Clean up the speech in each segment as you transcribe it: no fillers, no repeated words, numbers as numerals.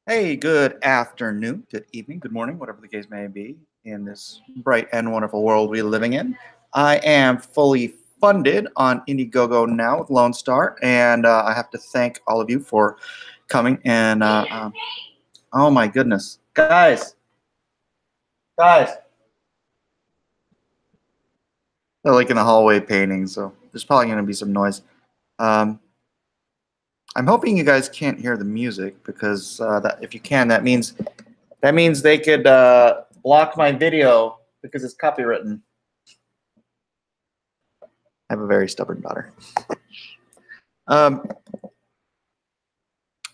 Hey, good afternoon, good evening, good morning, whatever the case may be in this bright and wonderful world we're living in. I am fully funded on Indiegogo now with Lone Star, and I have to thank all of you for coming. And oh my goodness, guys, they're like in the hallway painting, so there's probably going to be some noise. Um, I'm hoping you guys can't hear the music because if you can, that means they could block my video because it's copywritten. I have a very stubborn daughter.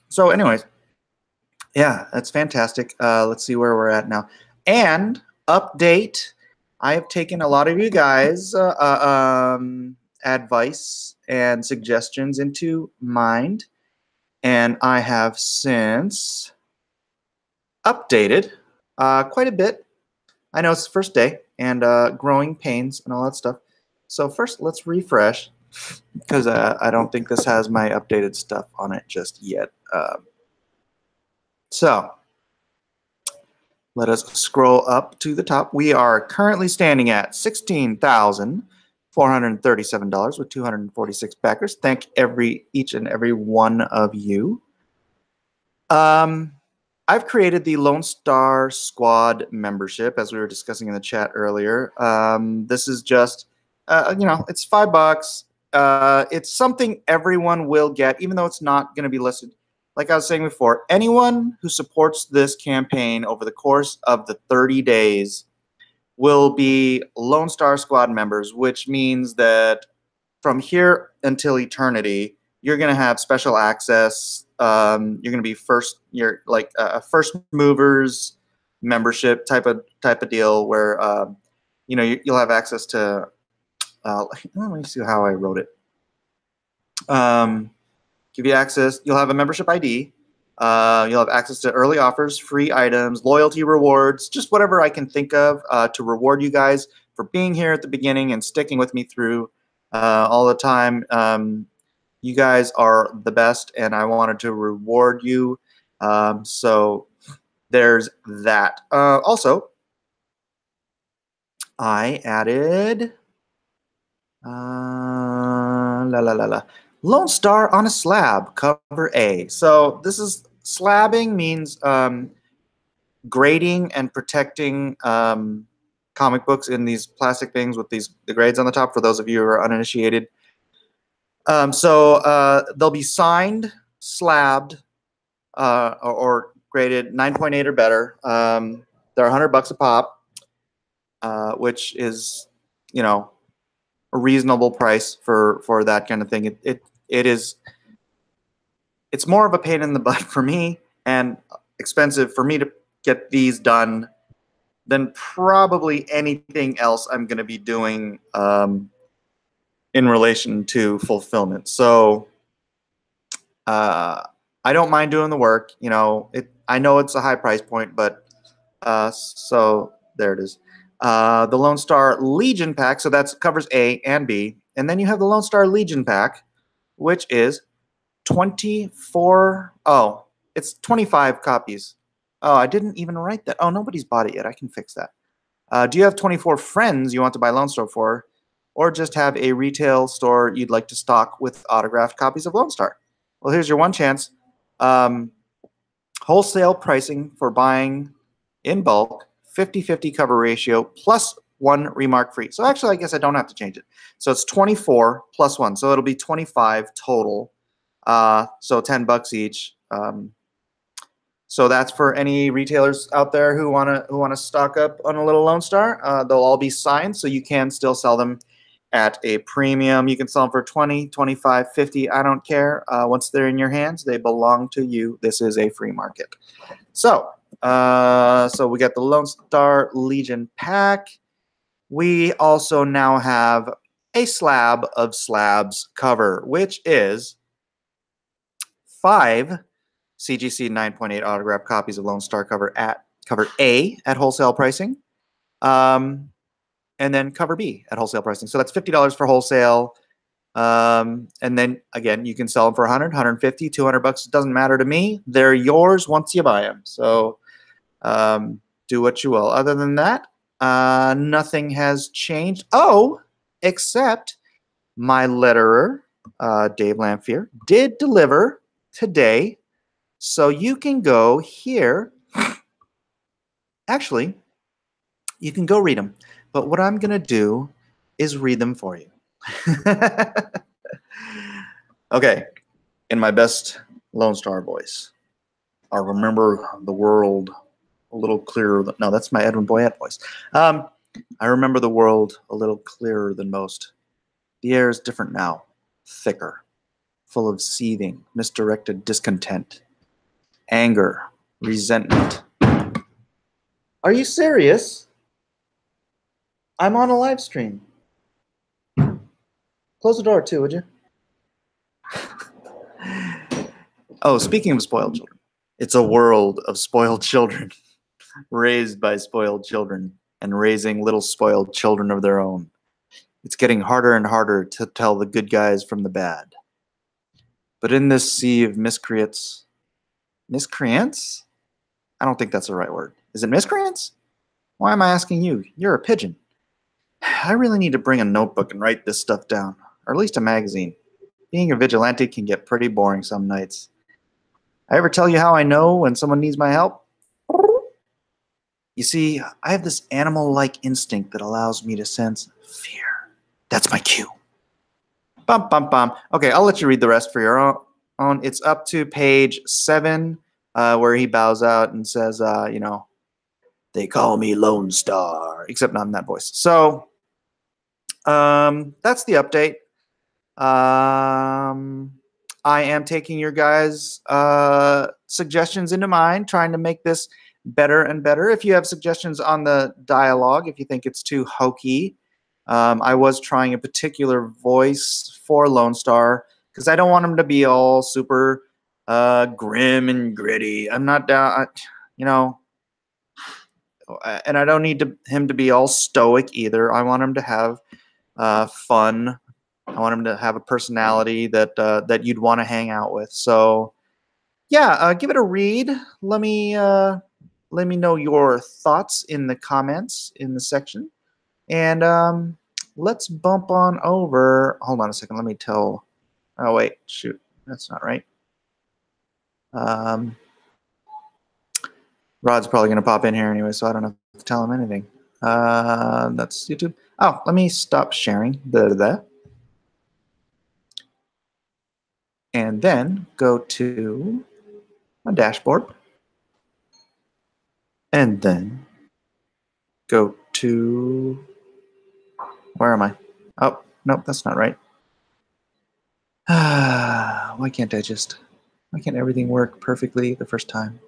So anyways, yeah, that's fantastic. Let's see where we're at now. And update, I have taken a lot of you guys' advice and suggestions into mind, and I have since updated quite a bit. I know it's the first day and growing pains and all that stuff. So first, let's refresh because I don't think this has my updated stuff on it just yet. So let us scroll up to the top. We are currently standing at $16,437 with 246 backers. Thank each and every one of you. I've created the Lone Star Squad membership, as we were discussing in the chat earlier. This is just, it's $5. It's something everyone will get, even though it's not going to be listed. Like I was saying before, anyone who supports this campaign over the course of the 30 days will be Lone Star Squad members, which means that from here until eternity, you're going to have special access. You're going to be you're like a first movers membership type of deal where you'll have access to. Let me see how I wrote it. Give you access. You'll have a membership ID. You'll have access to early offers, free items, loyalty rewards, just whatever I can think of to reward you guys for being here at the beginning and sticking with me through all the time. You guys are the best, and I wanted to reward you. So there's that. Also, I added Lone Star on a Slab, cover A. So this is slabbing means grading and protecting comic books in these plastic things with the grades on the top for those of you who are uninitiated. So they'll be signed, slabbed, or graded 9.8 or better. They're $100 a pop, which is, a reasonable price for that kind of thing. It's more of a pain in the butt for me and expensive for me to get these done than probably anything else I'm going to be doing in relation to fulfillment. So I don't mind doing the work. I know it's a high price point, but so there it is. The Lone Star Legion pack, so that covers A and B. And then you have the Lone Star Legion pack, which is 24. Oh, it's 25 copies. Oh, I didn't even write that. Oh, nobody's bought it yet. I can fix that. Do you have 24 friends you want to buy Lone Star for, or just have a retail store you'd like to stock with autographed copies of Lone Star? Well, here's your one chance. Wholesale pricing for buying in bulk, 50-50 cover ratio, plus 1 remark free. So actually, I guess I don't have to change it. So it's 24 plus 1. So it'll be 25 total. So $10 each. So that's for any retailers out there who wanna stock up on a little Lone Star. They'll all be signed, so you can still sell them at a premium. You can sell them for 20, 25, 50. I don't care. Once they're in your hands, they belong to you. This is a free market. So we got the Lone Star Legion pack. We also now have a Slab of Slabs cover, which is 5 CGC 9.8 autographed copies of Lone Star cover A at wholesale pricing, and then cover B at wholesale pricing. So that's $50 for wholesale, And then again, you can sell them for 100, 150, 200 bucks. It doesn't matter to me. They're yours once you buy them. So do what you will. Other than that, nothing has changed. Oh, except my letterer, Dave Lamphere, did deliver today. So you can go here. Actually, you can go read them. But what I'm going to do is read them for you. Okay, in my best Lone Star voice. I remember the world a little clearer. No, that's my Edwin Boyette voice. I remember the world a little clearer than most. The air is different now, thicker, full of seething, misdirected discontent, anger, resentment. Are you serious? I'm on a live stream. Close the door too, would you? Oh, speaking of spoiled children, it's a world of spoiled children, raised by spoiled children, and raising little spoiled children of their own. It's getting harder and harder to tell the good guys from the bad. But in this sea of miscreants, miscreants? I don't think that's the right word. Is it miscreants? Why am I asking you? You're a pigeon. I really need to bring a notebook and write this stuff down, or at least a magazine. Being a vigilante can get pretty boring some nights. I ever tell you how I know when someone needs my help? You see, I have this animal-like instinct that allows me to sense fear. That's my cue. Bum, bum, bum. Okay, I'll let you read the rest for your own. It's up to page 7, where he bows out and says, you know, they call me Lone Star, except not in that voice. So that's the update. I am taking your guys' suggestions into mind, trying to make this better and better. If you have suggestions on the dialogue, if you think it's too hokey, I was trying a particular voice for Lone Star because I don't want him to be all super grim and gritty. I'm not down, you know, and I don't need him to be all stoic either. I want him to have fun. I want him to have a personality that that you'd want to hang out with. So, yeah, give it a read. Let me know your thoughts in the comments in the section, and let's bump on over. Hold on a second. Let me tell. Oh wait, shoot, that's not right. Rod's probably gonna pop in here anyway, so I don't have to tell him anything. That's YouTube. Oh, let me stop sharing. And then go to my dashboard. And then go to, where am I? Oh, nope, that's not right. Why can't everything work perfectly the first time?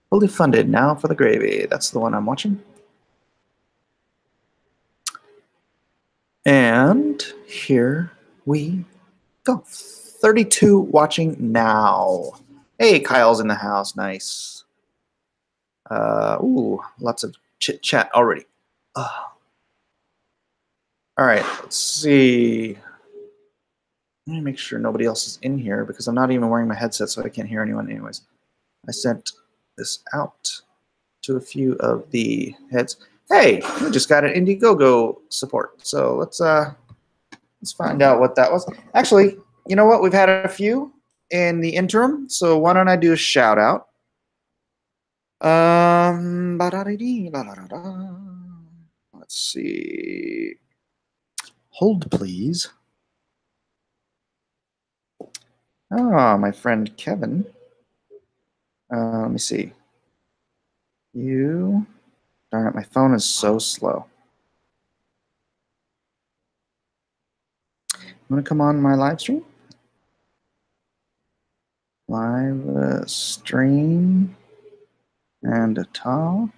Fully funded, now for the gravy. That's the one I'm watching. And here we go. 32 watching now. Hey, Kyle's in the house. Nice. Ooh, lots of chit chat already. All right, let's see. Let me make sure nobody else is in here because I'm not even wearing my headset, so I can't hear anyone anyways. I sent this out to a few of the heads. Hey, we just got an Indiegogo support. So let's find out what that was. Actually, you know what? We've had a few in the interim, so why don't I do a shout out? Let's see. Hold, please. Oh, my friend Kevin. Let me see. You. Darn it, my phone is so slow. You want to come on my live stream? Live stream and talk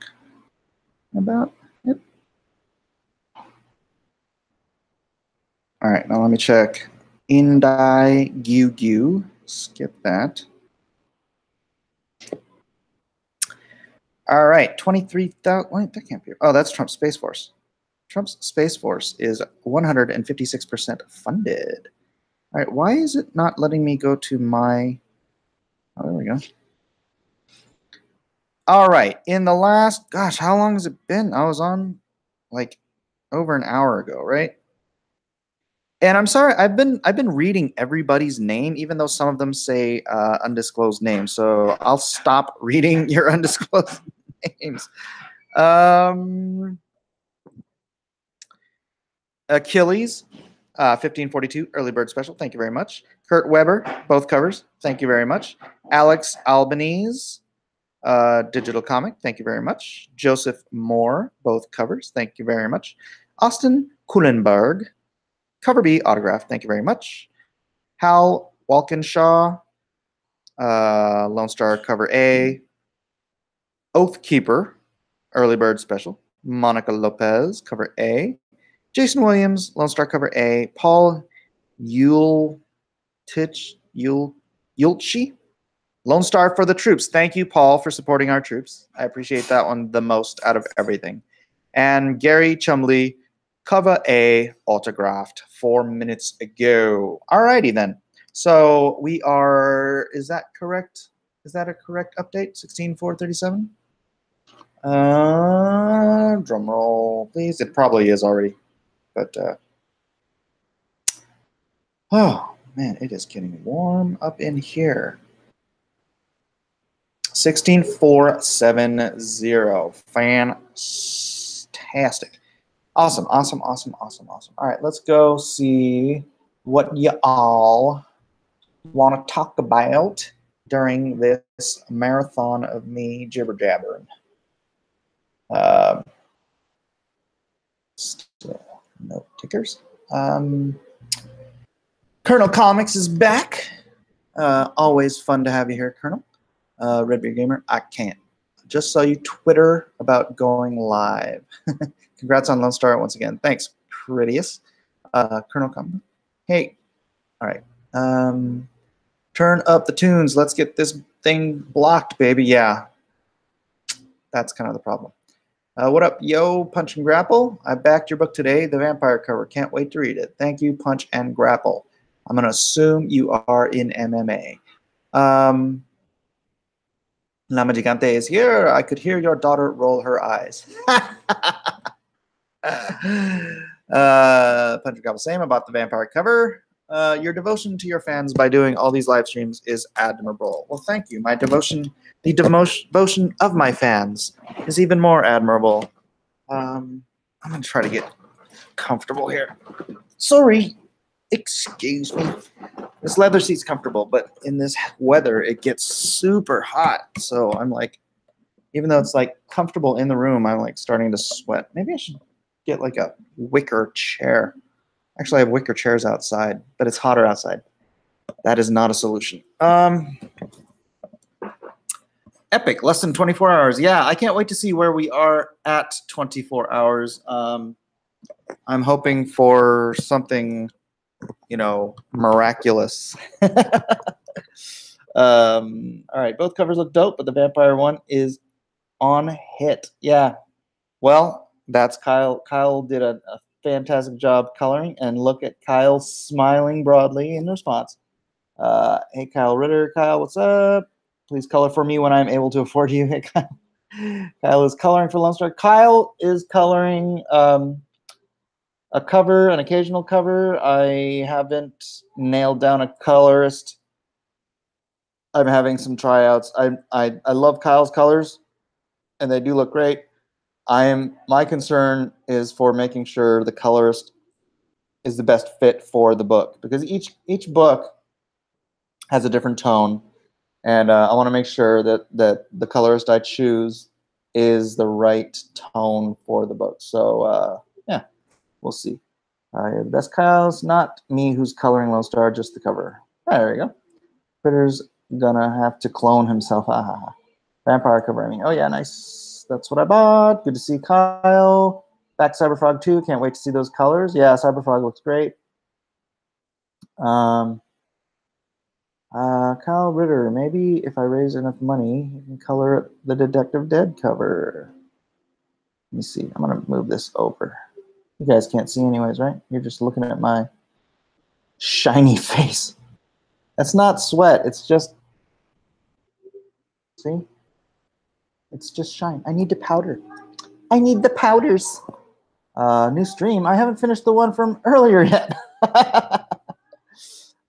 about it. All right, now let me check. Indai Gyu. Skip that. All right, 23,000. Wait, that can't be. Oh, that's Trump Space Force. Trump's Space Force is 156% funded. All right, why is it not letting me go to my... Oh, there we go. All right, in the last... Gosh, how long has it been? I was on like over an hour ago, right? And I'm sorry, I've been reading everybody's name, even though some of them say undisclosed names. So I'll stop reading your undisclosed names. Achilles, 1542, early bird special. Thank you very much. Kurt Weber, both covers. Thank you very much. Alex Albanese, digital comic. Thank you very much. Joseph Moore, both covers. Thank you very much. Austin Kuhlenberg, cover B, autograph. Thank you very much. Hal Walkinshaw, Lone Star cover A. Oathkeeper, early bird special. Monica Lopez, cover A. Jason Williams, Lone Star cover A. Paul Yulchi, Lone Star for the troops. Thank you, Paul, for supporting our troops. I appreciate that one the most out of everything. And Gary Chumley, cover A, autographed 4 minutes ago. Alrighty then. So we are, is that correct? Is that a correct update? 16,437? Drum roll, please. It probably is already. But, oh, man, it is getting warm up in here. 16,470. Fantastic. Awesome, awesome, awesome, awesome, awesome. All right, let's go see what you all want to talk about during this marathon of me jibber-jabbering. Still no tickers. Colonel Comics is back. Always fun to have you here, Colonel. Redbeard Gamer, I can't. Just saw you Twitter about going live. Congrats on Lone Star once again. Thanks, Prettiest. Colonel Comics. Hey, all right. Turn up the tunes. Let's get this thing blocked, baby. Yeah, that's kind of the problem. What up, yo, Punch and Grapple? I backed your book today, the vampire cover. Can't wait to read it. Thank you, Punch and Grapple. I'm going to assume you are in MMA. Lama Gigante is here. I could hear your daughter roll her eyes. Punch and Grapple, same about the vampire cover. Your devotion to your fans by doing all these live streams is admirable. Well, thank you. My devotion, the devotion of my fans is even more admirable. I'm going to try to get comfortable here. Sorry. Excuse me. This leather seat's comfortable, but in this weather, it gets super hot. So I'm like, even though it's like comfortable in the room, I'm like starting to sweat. Maybe I should get like a wicker chair. Actually, I have wicker chairs outside, but it's hotter outside. That is not a solution. Epic, less than 24 hours. Yeah, I can't wait to see where we are at 24 hours. I'm hoping for something, you know, miraculous. All right, both covers look dope, but the vampire one is on hit. Yeah, well, that's Kyle. Kyle did a fantastic job coloring, and look at Kyle smiling broadly in response. Hey, Kyle Ritter. Kyle, what's up? Please color for me when I'm able to afford you. Hey, Kyle. Kyle is coloring for Lone Star. Kyle is coloring a cover, an occasional cover. I haven't nailed down a colorist. I'm having some tryouts. I love Kyle's colors, and they do look great. My concern is for making sure the colorist is the best fit for the book, because each book has a different tone, and I want to make sure that the colorist I choose is the right tone for the book. So yeah, we'll see. The best Kyle's not me who's coloring Lone Star, just the cover. There you go. Critter's gonna have to clone himself. Vampire cover. I mean, oh yeah, nice. That's what I bought. Good to see Kyle. Back Cyberfrog 2. Can't wait to see those colors. Yeah, Cyberfrog looks great. Kyle Ritter. Maybe if I raise enough money, you can color the Detective Dead cover. Let me see. I'm gonna move this over. You guys can't see anyways, right? You're just looking at my shiny face. That's not sweat. It's just, see? It's just shine. I need to powder. I need the powders. New stream. I haven't finished the one from earlier yet.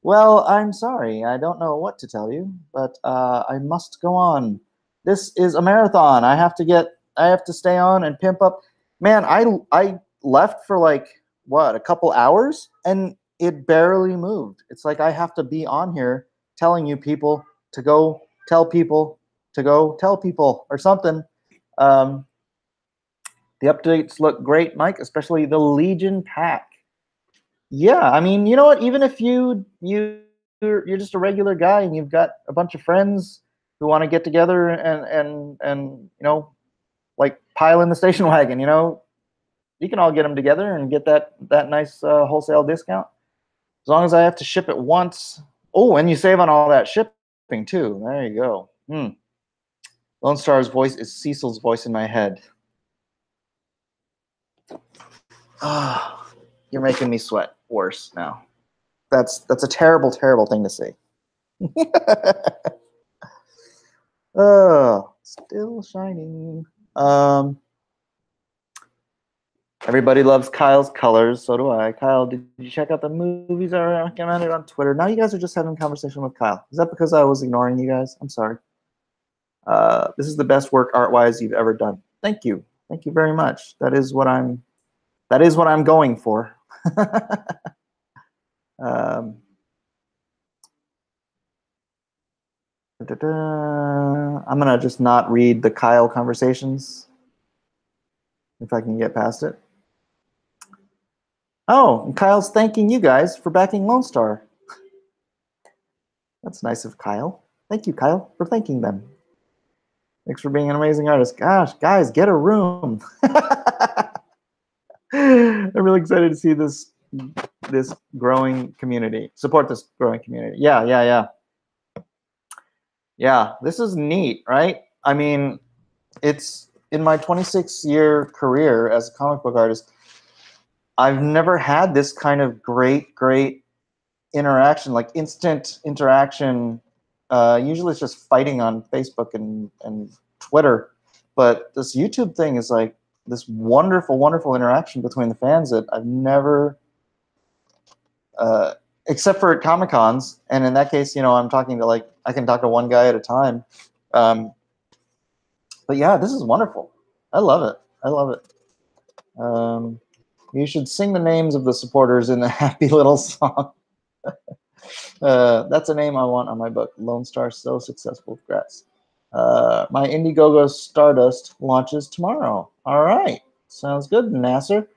Well, I'm sorry. I don't know what to tell you, but I must go on. This is a marathon. I have to stay on and pimp up. Man, I left for like what, a couple hours, and it barely moved. It's like I have to be on here telling you people to go tell people to go tell people or something. The updates look great, Mike, especially the Legion pack. Yeah, I mean, you know what? Even if you're just a regular guy and you've got a bunch of friends who want to get together and you know, like pile in the station wagon, you know, you can all get them together and get that nice wholesale discount. As long as I have to ship it once. Oh, and you save on all that shipping too. There you go. Lone Star's voice is Cecil's voice in my head. Ah, you're making me sweat worse now. That's a terrible, terrible thing to say. Oh, still shining. Everybody loves Kyle's colors. So do I. Kyle, did you check out the movies I recommended on Twitter? Now you guys are just having a conversation with Kyle. Is that because I was ignoring you guys? I'm sorry. This is the best work art-wise you've ever done. Thank you. Thank you very much. That is what I'm going for. I'm gonna just not read the Kyle conversations if I can get past it. Oh, and Kyle's thanking you guys for backing Lone Star. That's nice of Kyle. Thank you, Kyle, for thanking them. Thanks for being an amazing artist. Gosh, guys, get a room. I'm really excited to see this growing community. Support this growing community. Yeah, this is neat, right? I mean, it's in my 26-year career as a comic book artist, I've never had this kind of great interaction, like instant interaction. Usually it's just fighting on Facebook and Twitter, but this YouTube thing is like this wonderful interaction between the fans that I've never, except for at Comic-Cons, and in that case, you know, I'm talking to, like, I can talk to one guy at a time. But yeah, this is wonderful. I love it. I love it. You should sing the names of the supporters in the happy little song. That's a name I want on my book. Lone Star, so successful. Congrats. My Indiegogo Stardust launches tomorrow. All right. Sounds good, Nasser.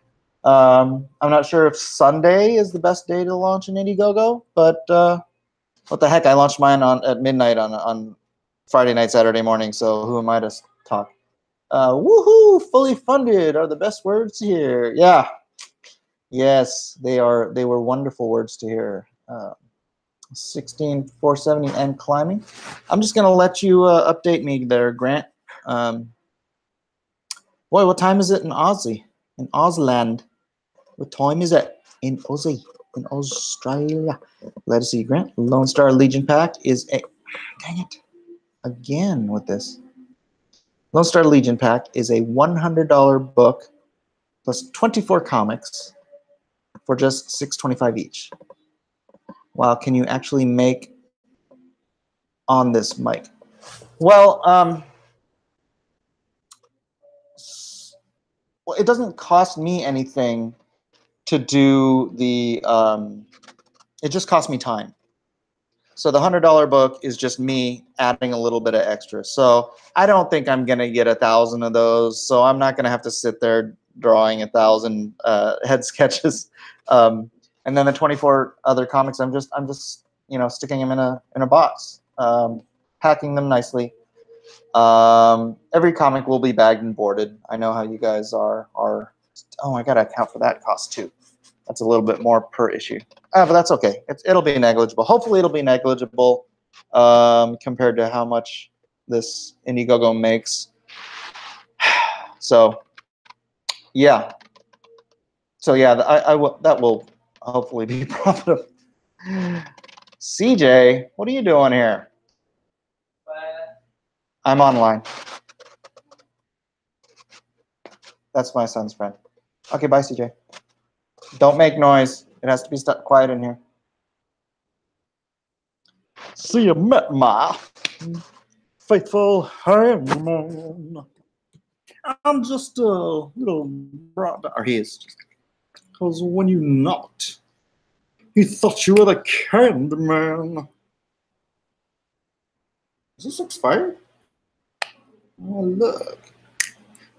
I'm not sure if Sunday is the best day to launch an Indiegogo, but what the heck? I launched mine at midnight on Friday night, Saturday morning, so who am I to talk? Woohoo! Fully funded are the best words to hear. Yeah. Yes, they are. They were wonderful words to hear. 16,470 and climbing. I'm just gonna let you update me there, Grant. Boy, what time is it in Aussie? In Ausland? What time is it in Aussie? In Australia? Let us see, Grant. Lone Star Legion Pack is a. Dang it! Again with this. Lone Star Legion Pack is a $100 book plus 24 comics for just $6.25 each. Wow, can you actually make on this mic? Well, it doesn't cost me anything to do the. It just costs me time. So the $100 book is just me adding a little bit of extra. So I don't think I'm gonna get 1,000 of those. So I'm not gonna have to sit there drawing 1,000 head sketches. And then the 24 other comics, I'm just you know, sticking them in a box, packing them nicely. Every comic will be bagged and boarded. I know how you guys are. Oh, I gotta account for that cost too. That's a little bit more per issue. But that's okay. It'll be negligible. Hopefully it'll be negligible compared to how much this Indiegogo makes. So, yeah. So yeah, that will hopefully be profitable. CJ, what are you doing here? I'm online. That's my son's friend. Okay, bye, CJ. Don't make noise. It has to be quiet in here. See, you met my faithful handman. I'm just a little brother. Or he is. Because when you knocked, he thought you were the candy man. Is this expired? Oh, look.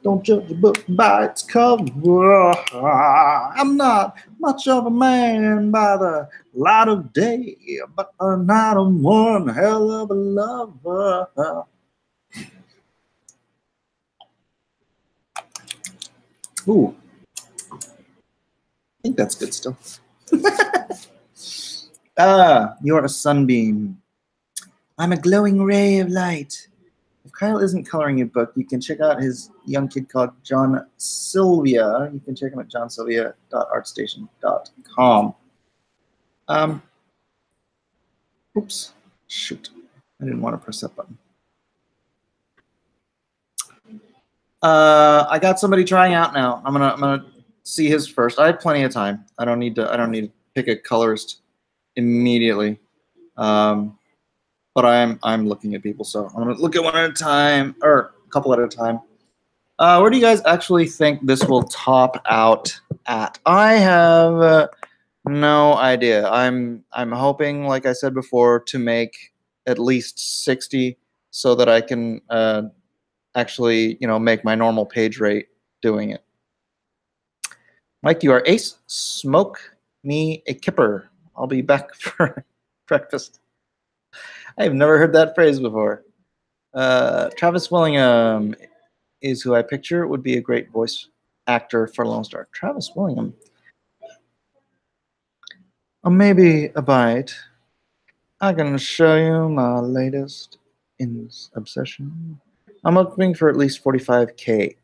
Don't judge a book by its cover. I'm not much of a man by the light of day, but not a one hell of a lover. Ooh. I think that's good still. You are a sunbeam. I'm a glowing ray of light. If Kyle isn't coloring your book, you can check out his young kid called John Sylvia. You can check him at johnsylvia.artstation.com. Oops. Shoot. I didn't want to press that button. I got somebody trying out now. I'm gonna see his first. I have plenty of time. I don't need to pick a colorist immediately. But I'm looking at people, so I'm gonna look at one at a time, or a couple at a time. Where do you guys actually think this will top out at? I have no idea. I'm hoping, like I said before, to make at least 60 so that I can actually, make my normal page rate doing it. Mike, you are ace. Smoke me a kipper. I'll be back for breakfast. I've never heard that phrase before. Travis Willingham is who I picture would be a great voice actor for Lone Star. Travis Willingham. Or maybe a bite. I'm going to show you my latest obsession. I'm hoping for at least 45K.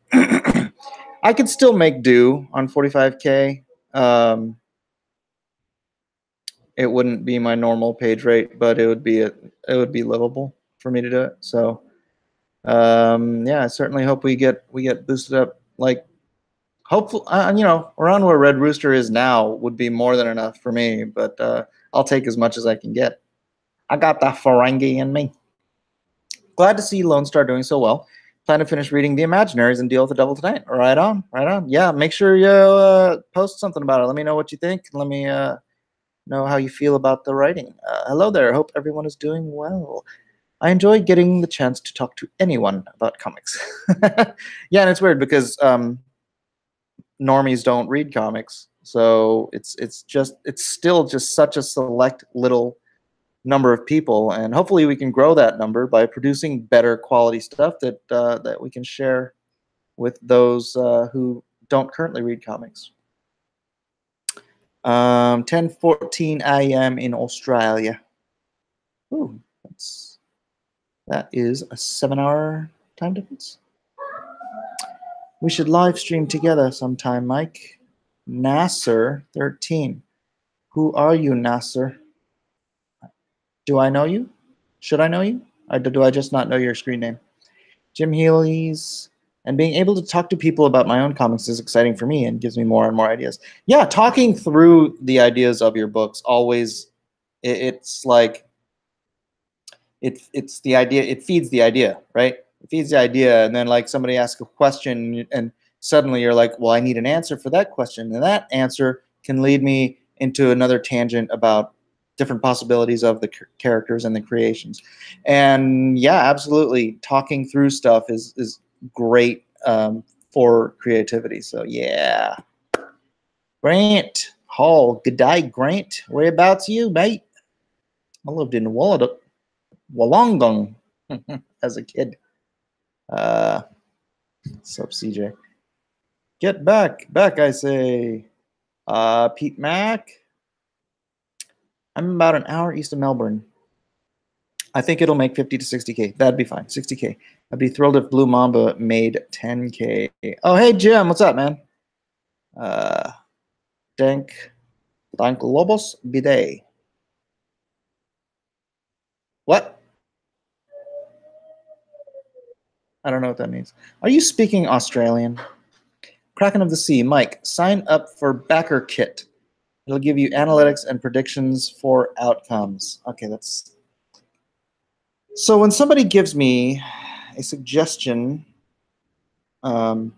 I could still make do on 45K. It wouldn't be my normal page rate, but it would be livable for me to do it. So, yeah, I certainly hope we get boosted up. Like, hopefully, around where Red Rooster is now would be more than enough for me. But I'll take as much as I can get. I got that Ferengi in me. Glad to see Lone Star doing so well. Plan to finish reading The Imaginaries and deal with the devil tonight. Right on, right on. Yeah, make sure you post something about it. Let me know what you think. Let me know how you feel about the writing. Hello there. Hope everyone is doing well. I enjoy getting the chance to talk to anyone about comics. Yeah, and it's weird because normies don't read comics, so it's still just such a select little number of people, and hopefully we can grow that number by producing better quality stuff that we can share with those who don't currently read comics. 10:14 a.m. in Australia. Ooh, that is a 7-hour time difference. We should live stream together sometime, Mike. Nasser 13. Who are you, Nasser? Do I know you? Should I know you? Or do I just not know your screen name? Jim Healy's. And being able to talk to people about my own comics is exciting for me and gives me more and more ideas. Yeah, talking through the ideas of your books always, it's like, it's the idea, it feeds the idea, right? It feeds the idea, and then like somebody asks a question and suddenly you're like, well, I need an answer for that question. And that answer can lead me into another tangent about different possibilities of the characters and the creations. And yeah, absolutely. Talking through stuff is great for creativity. So yeah. Grant Hall. Good day, Grant. Whereabouts you, mate? I lived in Wollongong as a kid. What's up, CJ? Get back, I say. Pete Mack. I'm about an hour east of Melbourne. I think it'll make 50 to 60K. That'd be fine. 60K. I'd be thrilled if Blue Mamba made 10K. Oh, hey, Jim. What's up, man? Dank Lobos Bidet. What? I don't know what that means. Are you speaking Australian? Kraken of the Sea, Mike, sign up for Backer Kit. It'll give you analytics and predictions for outcomes. Okay, that's... So when somebody gives me a suggestion, I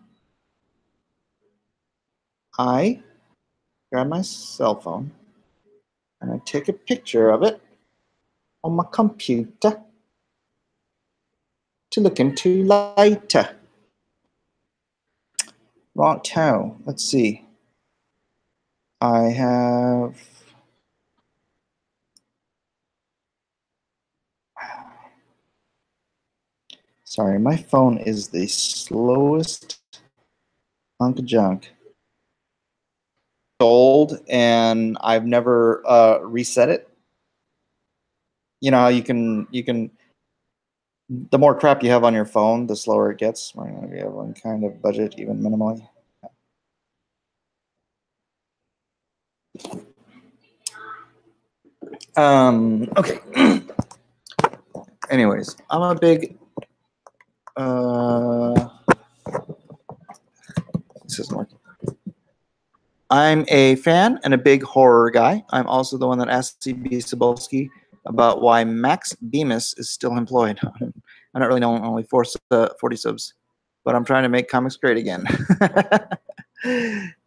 grab my cell phone and I take a picture of it on my computer to look into later. Righto, let's see. I have... Sorry, my phone is the slowest hunk of junk. Old, and I've never reset it. You know how you can the more crap you have on your phone, the slower it gets. We have one kind of budget, even minimally. Okay. Anyways, I'm a big this isn't working. I'm a fan and a big horror guy. I'm also the one that asked CB Cebulski about why Max Bemis is still employed. I don't really know, only 40 subs, but I'm trying to make comics great again.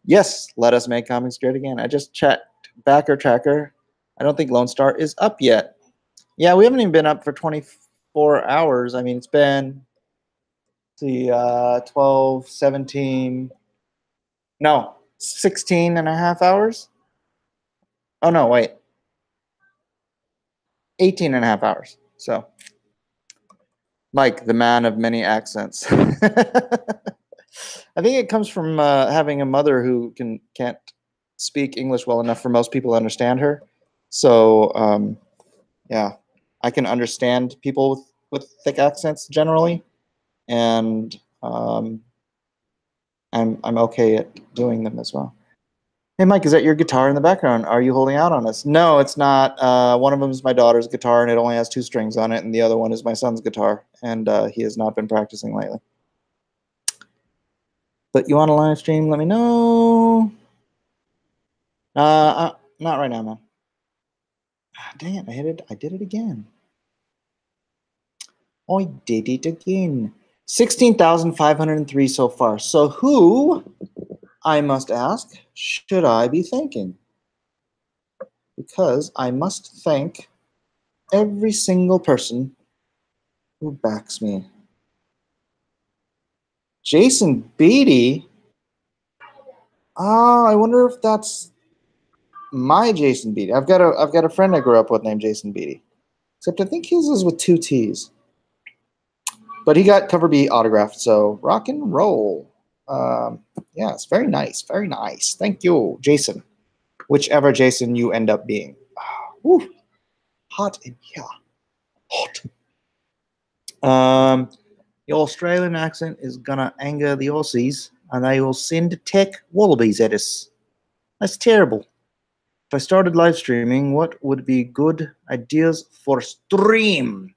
Yes, let us make comics great again. I just checked Backer Tracker. I don't think Lone Star is up yet. Yeah, we haven't even been up for 24 hours. I mean, it's been the 12, 17, no, 16 and a half hours. Oh, no, wait. 18 and a half hours. So, Mike, the man of many accents. I think it comes from having a mother who can't speak English well enough for most people to understand her. So, yeah, I can understand people with thick accents generally, and I'm okay at doing them as well. Hey, Mike, is that your guitar in the background? Are you holding out on us? No, it's not. One of them is my daughter's guitar, and it only has 2 strings on it, and the other one is my son's guitar, and he has not been practicing lately. But you want a live stream? Let me know. Not right now, man. Dang it, I did it again. I did it again. 16,503 so far. So who, I must ask, should I be thanking? Because I must thank every single person who backs me. Jason Beatty? I wonder if that's my Jason Beatty. I've got a friend I grew up with named Jason Beatty. Except I think his is with 2 T's. But he got cover B autographed, so rock and roll. Yeah, it's very nice, very nice. Thank you, Jason. Whichever Jason you end up being. Woo, hot in here. Hot. The Australian accent is gonna anger the Aussies, and they will send tech wallabies at us. That's terrible. If I started live streaming, what would be good ideas for stream?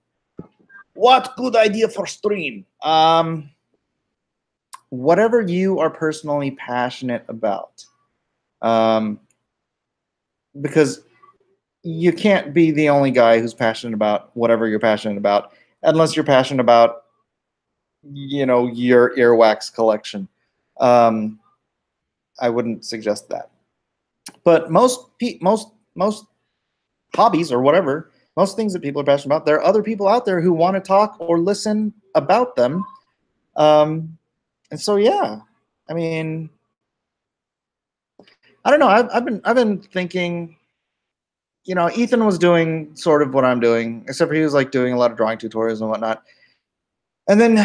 What good idea for stream? Whatever you are personally passionate about. Because you can't be the only guy who's passionate about whatever you're passionate about, unless you're passionate about, you know, your earwax collection. I wouldn't suggest that. But most hobbies or whatever, most things that people are passionate about, there are other people out there who want to talk or listen about them. And so, yeah, I mean, I don't know. I've been thinking, you know, Ethan was doing sort of what I'm doing, except for he was like doing a lot of drawing tutorials and whatnot. And then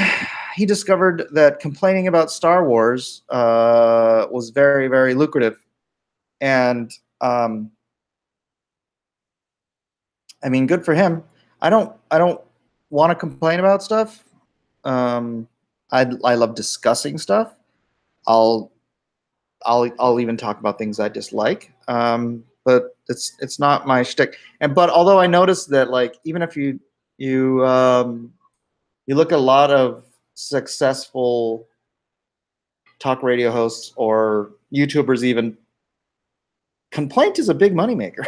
he discovered that complaining about Star Wars was very, very lucrative. And I mean, good for him. I don't want to complain about stuff. I love discussing stuff. I'll I'll even talk about things I dislike. But it's not my shtick. But although I noticed that, like, even if you look at a lot of successful talk radio hosts or YouTubers, even, complaint is a big moneymaker.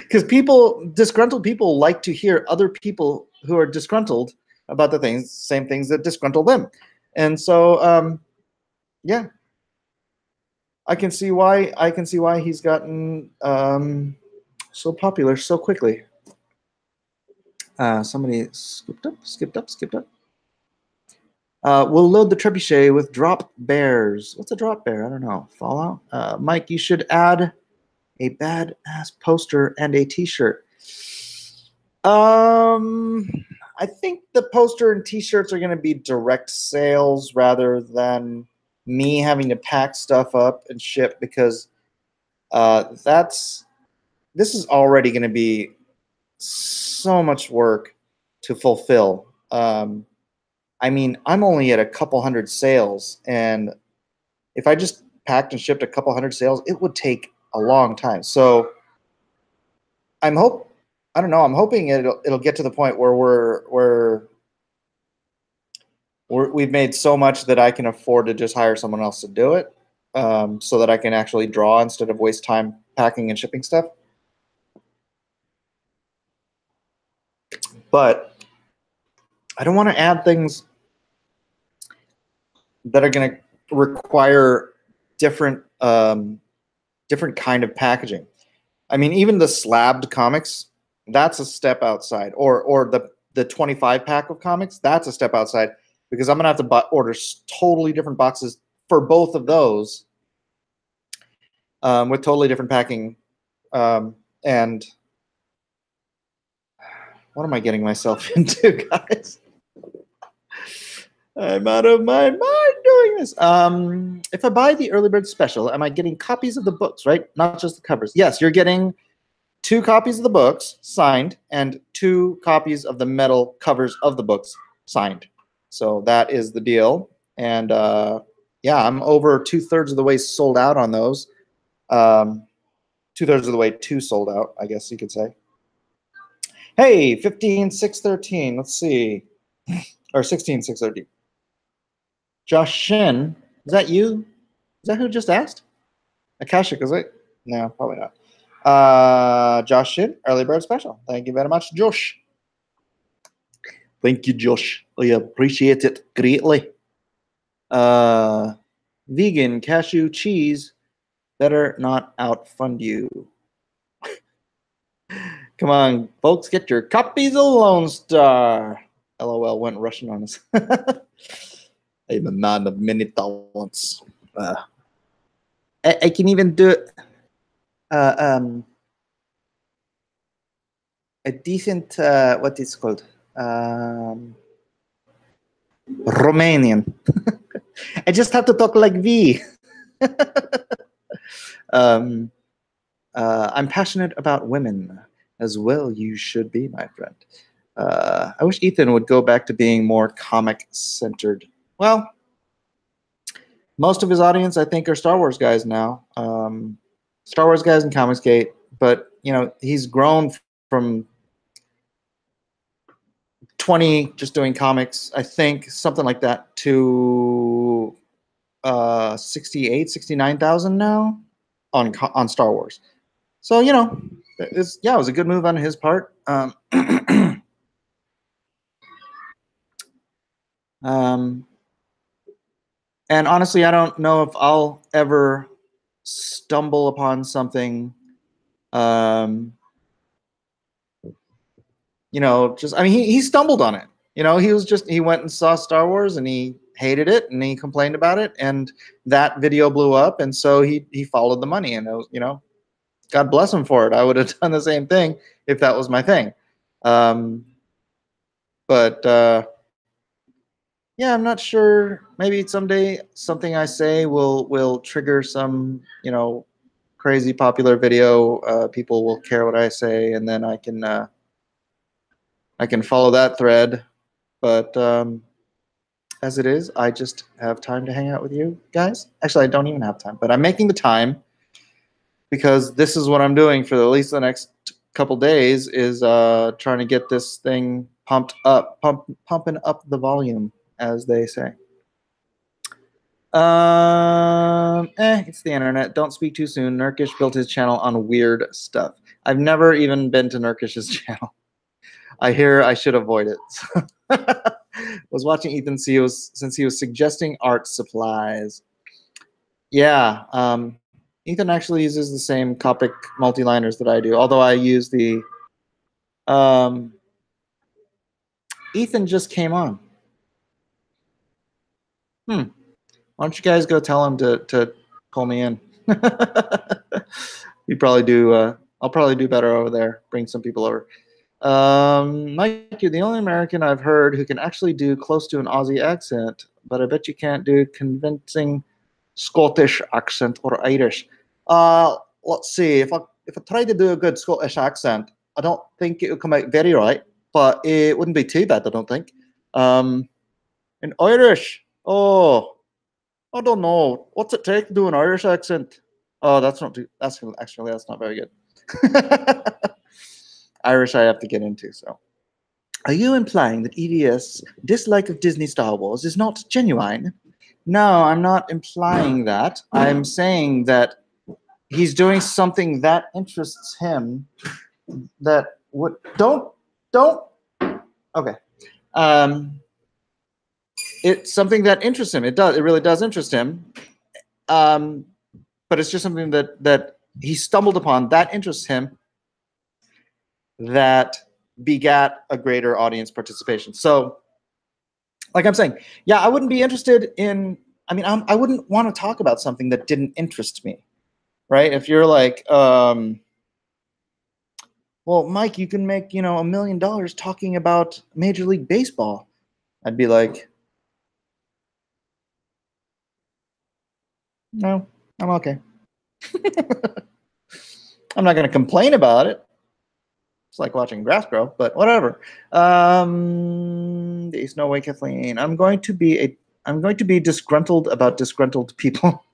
Because disgruntled people like to hear other people who are disgruntled about the same things that disgruntle them. And so, yeah, I can see why he's gotten so popular so quickly. Somebody skipped up. We'll load the trebuchet with drop bears. What's a drop bear? I don't know. Fallout? Mike, you should add a badass poster and a t-shirt. I think the poster and t-shirts are going to be direct sales rather than me having to pack stuff up and ship, because this is already going to be so much work to fulfill. I mean, I'm only at a couple hundred sales, and if I just packed and shipped a couple hundred sales, it would take a long time. So I don't know. I'm hoping it'll get to the point where we've made so much that I can afford to just hire someone else to do it, so that I can actually draw instead of waste time packing and shipping stuff. But I don't want to add things that are going to require different kind of packaging. I mean, even the slabbed comics, that's a step outside. Or the 25 pack of comics, that's a step outside, because I'm going to have to order totally different boxes for both of those, with totally different packing. And what am I getting myself into, guys? I'm out of my mind doing this. If I buy the early bird special, am I getting copies of the books, right? Not just the covers. Yes, you're getting 2 copies of the books signed and 2 copies of the metal covers of the books signed. So that is the deal. And yeah, I'm over 2/3 of the way sold out on those. 2/3 of the way sold out, I guess you could say. Hey, 15,613. Let's see. Or 16,613. Josh Shin, is that you? Is that who just asked? Akashic, is it? No, probably not. Josh Shin, early bird special. Thank you very much, Josh. Thank you, Josh. I appreciate it greatly. Vegan cashew cheese better not outfund you. Come on, folks, get your copies of Lone Star. LOL went Russian on us. I'm a man of many talents. I can even do a decent, what is it called? Romanian. I just have to talk like V. I'm passionate about women as well. You should be, my friend. I wish Ethan would go back to being more comic-centered. Well, most of his audience, I think, are Star Wars guys now. Star Wars guys and Comicsgate. But, you know, he's grown from 20 just doing comics, I think, something like that, to 69,000 now on Star Wars. So, you know, it was a good move on his part. And honestly, I don't know if I'll ever stumble upon something, you know, just, I mean, he stumbled on it. You know, he went and saw Star Wars and he hated it and he complained about it, and that video blew up, and so he followed the money, and it was, you know, God bless him for it. I would have done the same thing if that was my thing. Yeah, I'm not sure. Maybe someday something I say will trigger some, you know, crazy popular video. People will care what I say, and then I can follow that thread. But as it is. I just have time to hang out with you guys. Actually, I don't even have time, but I'm making the time because this is what I'm doing for at least the next couple days is trying to get this thing pumping up the volume, as they say. It's the internet. Don't speak too soon. Nurkish built his channel on weird stuff. I've never even been to Nurkish's channel. I hear I should avoid it. Was watching Ethan since he was suggesting art supplies. Yeah, Ethan actually uses the same Copic multi-liners that I do, although I use the Ethan just came on. Why don't you guys go tell him to pull me in? You probably do. I'll probably do better over there. Bring some people over. Mike, you're the only American I've heard who can actually do close to an Aussie accent, but I bet you can't do convincing Scottish accent or Irish. Let's see. If I try to do a good Scottish accent, I don't think it would come out very right, but it wouldn't be too bad, I don't think. In Irish, oh, I don't know. What's it take to do an Irish accent? Oh, that's not very good. Irish I have to get into, so. Are you implying that EDS' dislike of Disney Star Wars is not genuine? No, I'm not implying that. I'm saying that he's doing something that interests him that would don't okay. It's something that interests him. It really does interest him. But it's just something that he stumbled upon that interests him, that begat a greater audience participation. So, like I'm saying, yeah, I wouldn't be interested in. I mean, I wouldn't want to talk about something that didn't interest me, right? If you're like, well, Mike, you can make $1 million talking about Major League Baseball, I'd be like, no, I'm okay. I'm not going to complain about it. It's like watching grass grow, but whatever. There's no way, Kathleen. I'm going to be disgruntled about disgruntled people.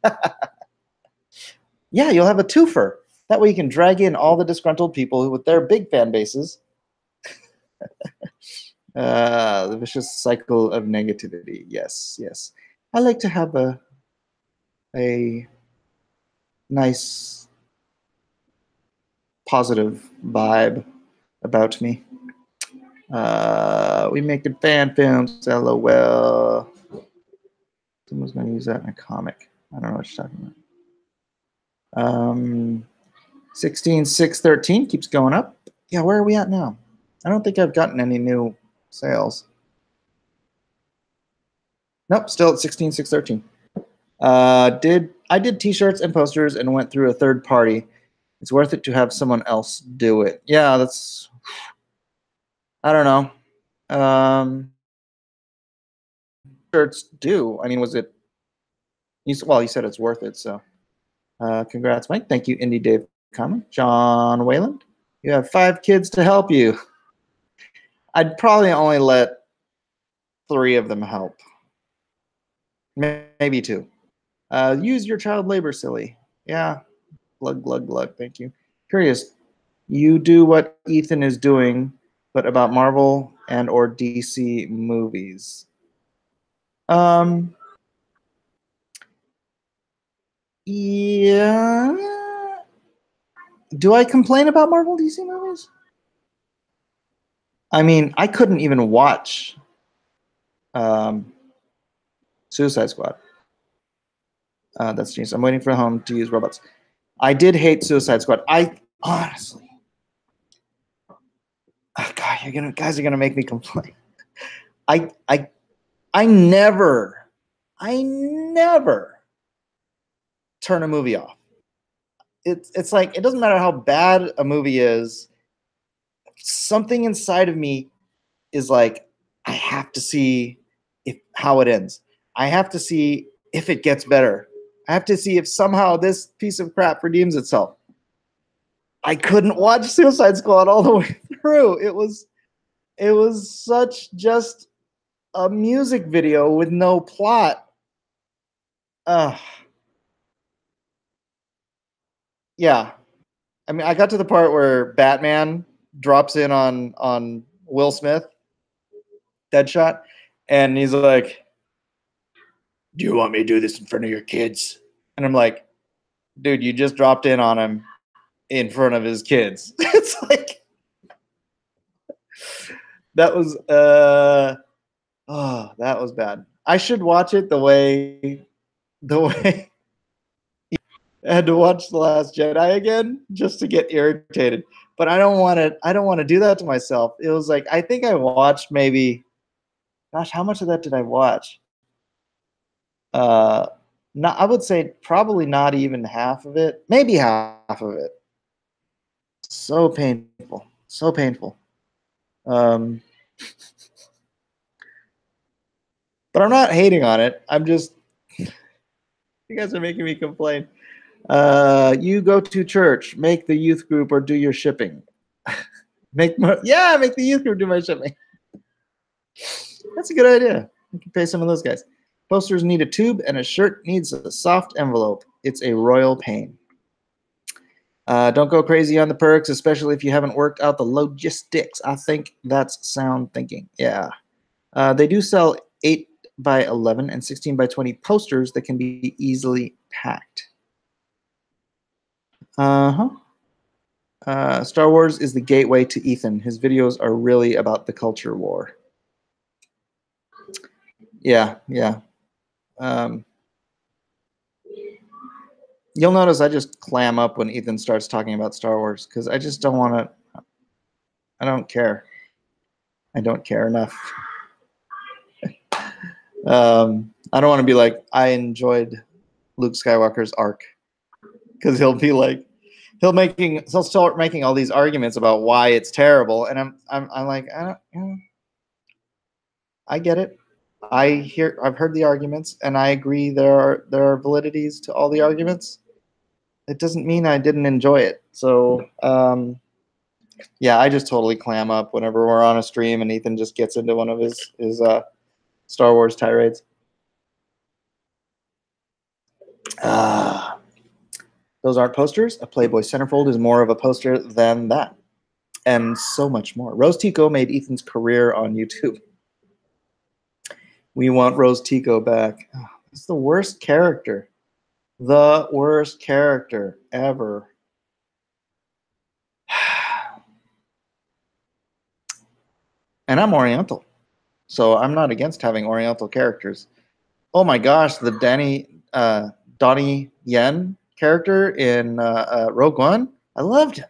Yeah, you'll have a twofer. That way you can drag in all the disgruntled people with their big fan bases. The vicious cycle of negativity. Yes, yes. I like to have a nice positive vibe about me. We making fan films, LOL. Someone's going to use that in a comic. I don't know what you're talking about. 16,613 keeps going up. Yeah, where are we at now? I don't think I've gotten any new sales. Nope, still at 16,613. I did t-shirts and posters and went through a third party. It's worth it to have someone else do it. Yeah, that's, I don't know. Shirts do. I mean, was it? Well, you said it's worth it, so congrats, Mike. Thank you, Indie Dave Comment. John Wayland, you have 5 kids to help you. I'd probably only let 3 of them help. Maybe 2. Use your child labor, silly. Yeah. Glug, glug, glug. Thank you. Curious. You do what Ethan is doing, but about Marvel and or DC movies. Yeah. Do I complain about Marvel DC movies? I mean, I couldn't even watch Suicide Squad. That's genius. I'm waiting for home to use robots. I did hate Suicide Squad. I honestly, oh God, guys are gonna make me complain. I never turn a movie off. It's like, it doesn't matter how bad a movie is. Something inside of me is like, I have to see how it ends. I have to see if it gets better. I have to see if somehow this piece of crap redeems itself. I couldn't watch Suicide Squad all the way through. It was such just a music video with no plot. Yeah. I mean, I got to the part where Batman drops in on Will Smith, Deadshot, and he's like, "Do you want me to do this in front of your kids?" And I'm like, "Dude, you just dropped in on him in front of his kids." It's like that was that was bad. I should watch it the way I had to watch The Last Jedi again just to get irritated. But I don't want to do that to myself. It was like I think I watched maybe, gosh, how much of that did I watch? Not, I would say probably not even half of it, maybe half of it. So painful, so painful. But I'm not hating on it. I'm just, you guys are making me complain. You go to church, make the youth group, or do your shipping. Make the youth group do my shipping. That's a good idea. You can pay some of those guys. Posters need a tube, and a shirt needs a soft envelope. It's a royal pain. Don't go crazy on the perks, especially if you haven't worked out the logistics. I think that's sound thinking. Yeah. They do sell 8 by 11 and 16 by 20 posters that can be easily packed. Star Wars is the gateway to Ethan. His videos are really about the culture war. Yeah. You'll notice I just clam up when Ethan starts talking about Star Wars because I just don't want to. I don't care. I don't care enough. I don't want to be like, I enjoyed Luke Skywalker's arc, because he'll be like, he'll start making all these arguments about why it's terrible, and I'm like, I get it. I've heard the arguments, and I agree there are validities to all the arguments. It doesn't mean I didn't enjoy it. So yeah, I just totally clam up whenever we're on a stream and Ethan just gets into one of his Star Wars tirades. Those aren't posters. A Playboy centerfold is more of a poster than that, and so much more. Rose Tico made Ethan's career on YouTube. We want Rose Tico back. Oh, it's the worst character. The worst character ever. And I'm Oriental, so I'm not against having Oriental characters. Oh my gosh, the Donnie Yen character in Rogue One, I loved him.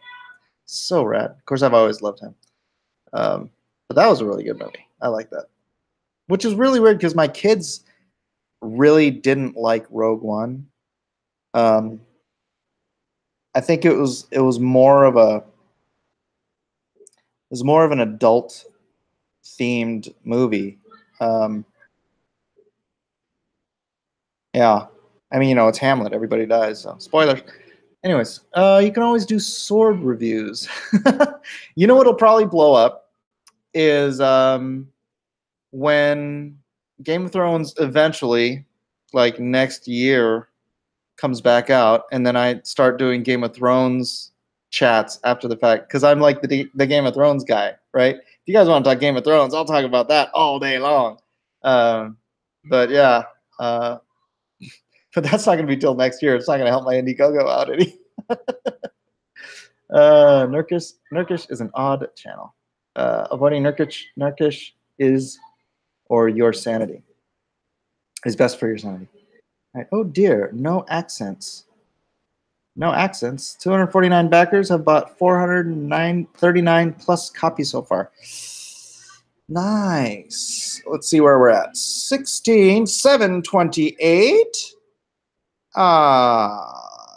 So rad. Of course, I've always loved him. But that was a really good movie. I like that. Which is really weird because my kids really didn't like Rogue One. I think it was more of an adult themed movie. Yeah. I mean, it's Hamlet. Everybody dies, so spoilers. Anyways, you can always do sword reviews. You know what'll probably blow up is when Game of Thrones eventually, like next year, comes back out, and then I start doing Game of Thrones chats after the fact, because I'm like the Game of Thrones guy, right? If you guys want to talk Game of Thrones, I'll talk about that all day long. But yeah, but that's not going to be till next year. It's not going to help my Indiegogo out any. Nurkish is an odd channel. Avoiding Nurkish is, or your sanity is best for your sanity. Right. Oh dear, no accents. No accents. 249 backers have bought 439 plus copies so far. Nice. Let's see where we're at. 16,728.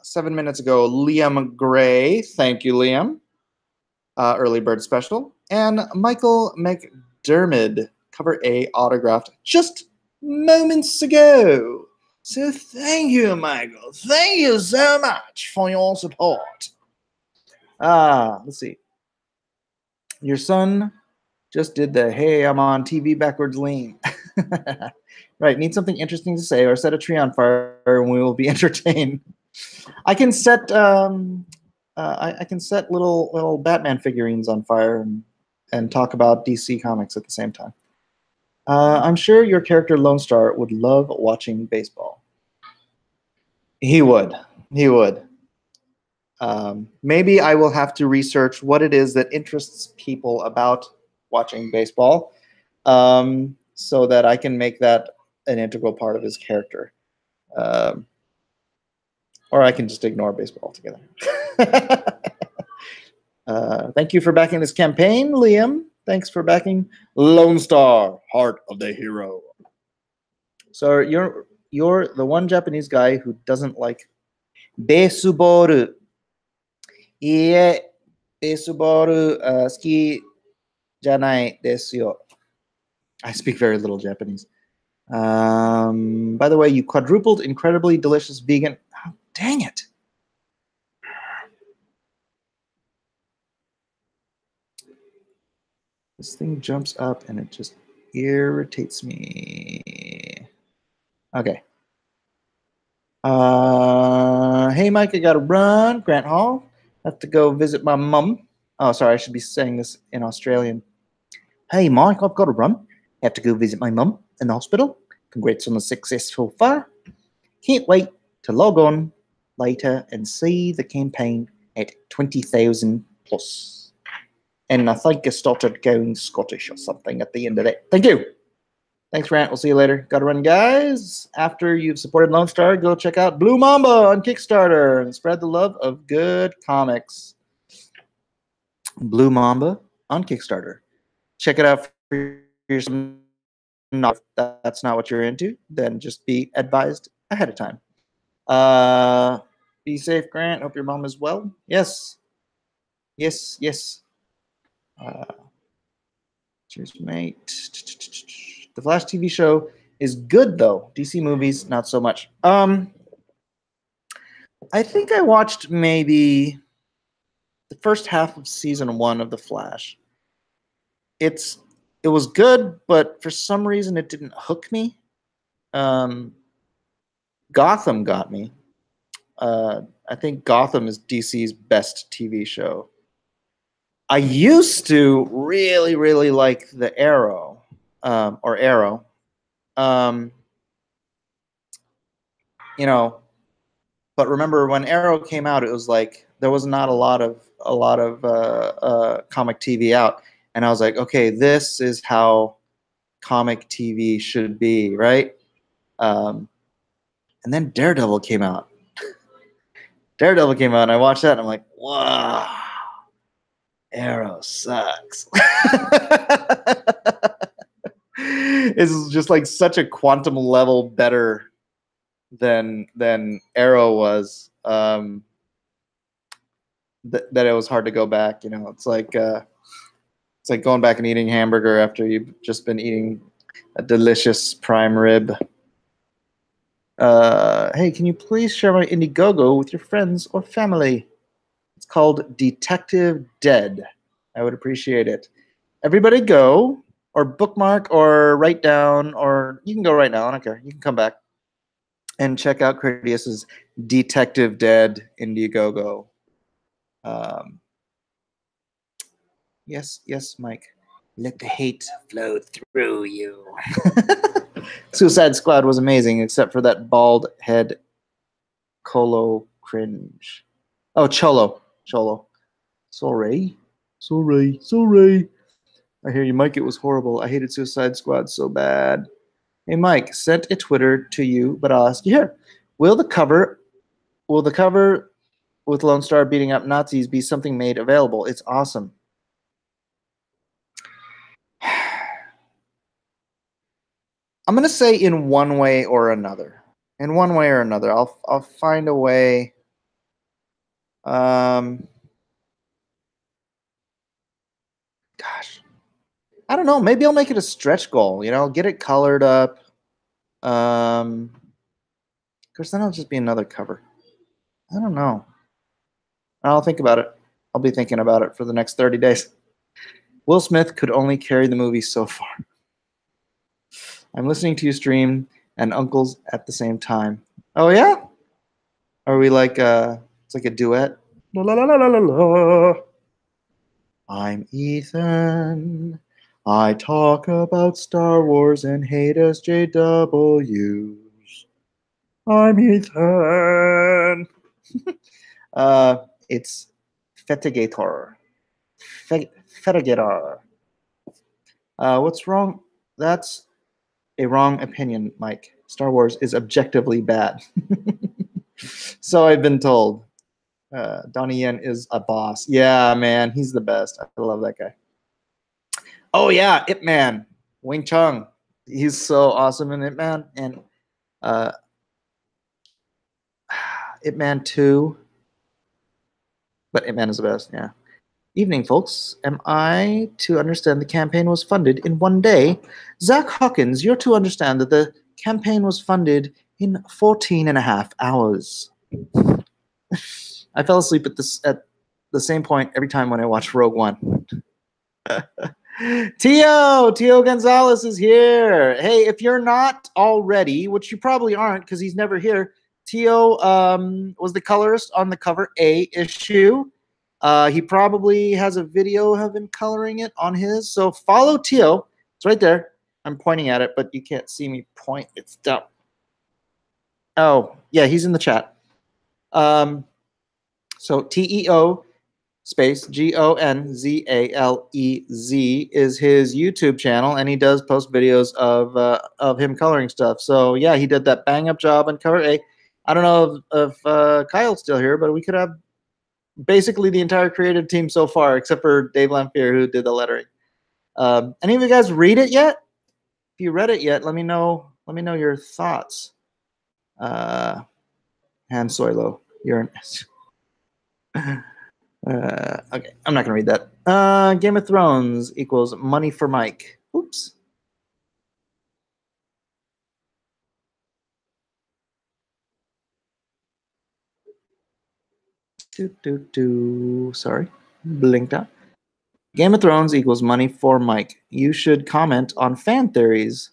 7 minutes ago, Liam Gray. Thank you, Liam. Early bird special. And Michael McDermott, cover A, autographed just moments ago. So thank you, Michael. Thank you so much for your support. Let's see. Your son just did the, hey, I'm on TV backwards lean. Right, need something interesting to say, or set a tree on fire, and we will be entertained. I can set I can set little Batman figurines on fire and talk about DC Comics at the same time. I'm sure your character Lone Star would love watching baseball. He would. He would. Maybe I will have to research what it is that interests people about watching baseball, so that I can make that an integral part of his character. Um, or I can just ignore baseball altogether. Thank you for backing this campaign, Liam. Thanks for backing Lone Star, Heart of the Hero. So you're the one Japanese guy who doesn't like baseball. いいえ、ベースボール、好きじゃないですよ. I speak very little Japanese. By the way, you quadrupled incredibly delicious vegan. Oh, dang it. This thing jumps up and it just irritates me. Okay. Hey, Mike, I got to run. Grant Hall. I have to go visit my mum. Oh, sorry, I should be saying this in Australian. Hey, Mike, I've got to run. I have to go visit my mum in the hospital. Congrats on the success so far. Can't wait to log on later and see the campaign at 20,000 plus. And I think I started going Scottish or something at the end of that. Thank you. Thanks, Grant. We'll see you later. Gotta run, guys. After you've supported Lone Star, go check out Blue Mamba on Kickstarter and spread the love of good comics. Blue Mamba on Kickstarter. Check it out for yourself. If that's not what you're into, then just be advised ahead of time. Be safe, Grant. Hope your mom is well. Yes. Yes, yes. Cheers, mate. The Flash TV show is good, though. DC movies, not so much. I think I watched maybe the first half of season 1 of The Flash. It was good, but for some reason it didn't hook me. Gotham got me. I think Gotham is DC's best TV show. I used to really, really like the Arrow, or Arrow. You know, but remember when Arrow came out, it was like there was not a lot of comic TV out, and I was like, okay, this is how comic TV should be, right? And then Daredevil came out. And I watched that, and I'm like, wow, Arrow sucks. It's just like such a quantum level better than Arrow was. That it was hard to go back. You know, it's like going back and eating hamburger after you've just been eating a delicious prime rib. Hey, can you please share my Indiegogo with your friends or family? It's called Detective Dead. I would appreciate it. Everybody go, or bookmark, or write down, or you can go right now. I don't care. You can come back and check out Critias's Detective Dead Indiegogo. Yes, yes, Mike. Let the hate flow through you. Suicide Squad was amazing, except for that bald head Colo cringe. Oh, Cholo. Sorry. I hear you, Mike. It was horrible. I hated Suicide Squad so bad. Hey, Mike, sent a Twitter to you, but I'll ask you here. Will the cover with Lone Star beating up Nazis be something made available? It's awesome. I'm gonna say in one way or another. I'll find a way. Gosh, I don't know. Maybe I'll make it a stretch goal. You know, get it colored up. Of course, then it'll just be another cover. I don't know. I'll think about it. I'll be thinking about it for the next 30 days. Will Smith could only carry the movie so far. I'm listening to you stream and uncles at the same time. Oh yeah? Are we like it's like a duet? La la la la la la. I'm Ethan. I talk about Star Wars and hate SJWs. I'm Ethan. It's Fetigator. Fetigator. What's wrong? That's a wrong opinion, Mike. Star Wars is objectively bad. So I've been told. Donnie Yen is a boss. Yeah, man, he's the best. I love that guy. Oh yeah, Ip Man, Wing Chun. He's so awesome in Ip Man, and uh, Ip Man 2. But Ip Man is the best. Yeah. Evening, folks. Am I to understand the campaign was funded in 1 day? Zach Hawkins, you're to understand that the campaign was funded in 14 and a half hours. I fell asleep at the same point every time when I watched Rogue One. Tio Gonzalez is here. Hey, if you're not already, which you probably aren't because he's never here, Tio was the colorist on the cover A issue. He probably has a video of him coloring it on his. So follow Tio. It's right there. I'm pointing at it, but you can't see me point. It's down. Oh, yeah, he's in the chat. So TEO space GONZALEZ is his YouTube channel, and he does post videos of him coloring stuff. So yeah, he did that bang up job on cover A. I don't know if Kyle's still here, but we could have basically the entire creative team so far, except for Dave Lamphere, who did the lettering. Any of you guys read it yet? If you read it yet, let me know. Let me know your thoughts. Han Soilo, you're an okay, I'm not gonna read that. Game of Thrones equals money for Mike. Oops. Sorry, blinked out. Game of Thrones equals money for Mike. You should comment on fan theories.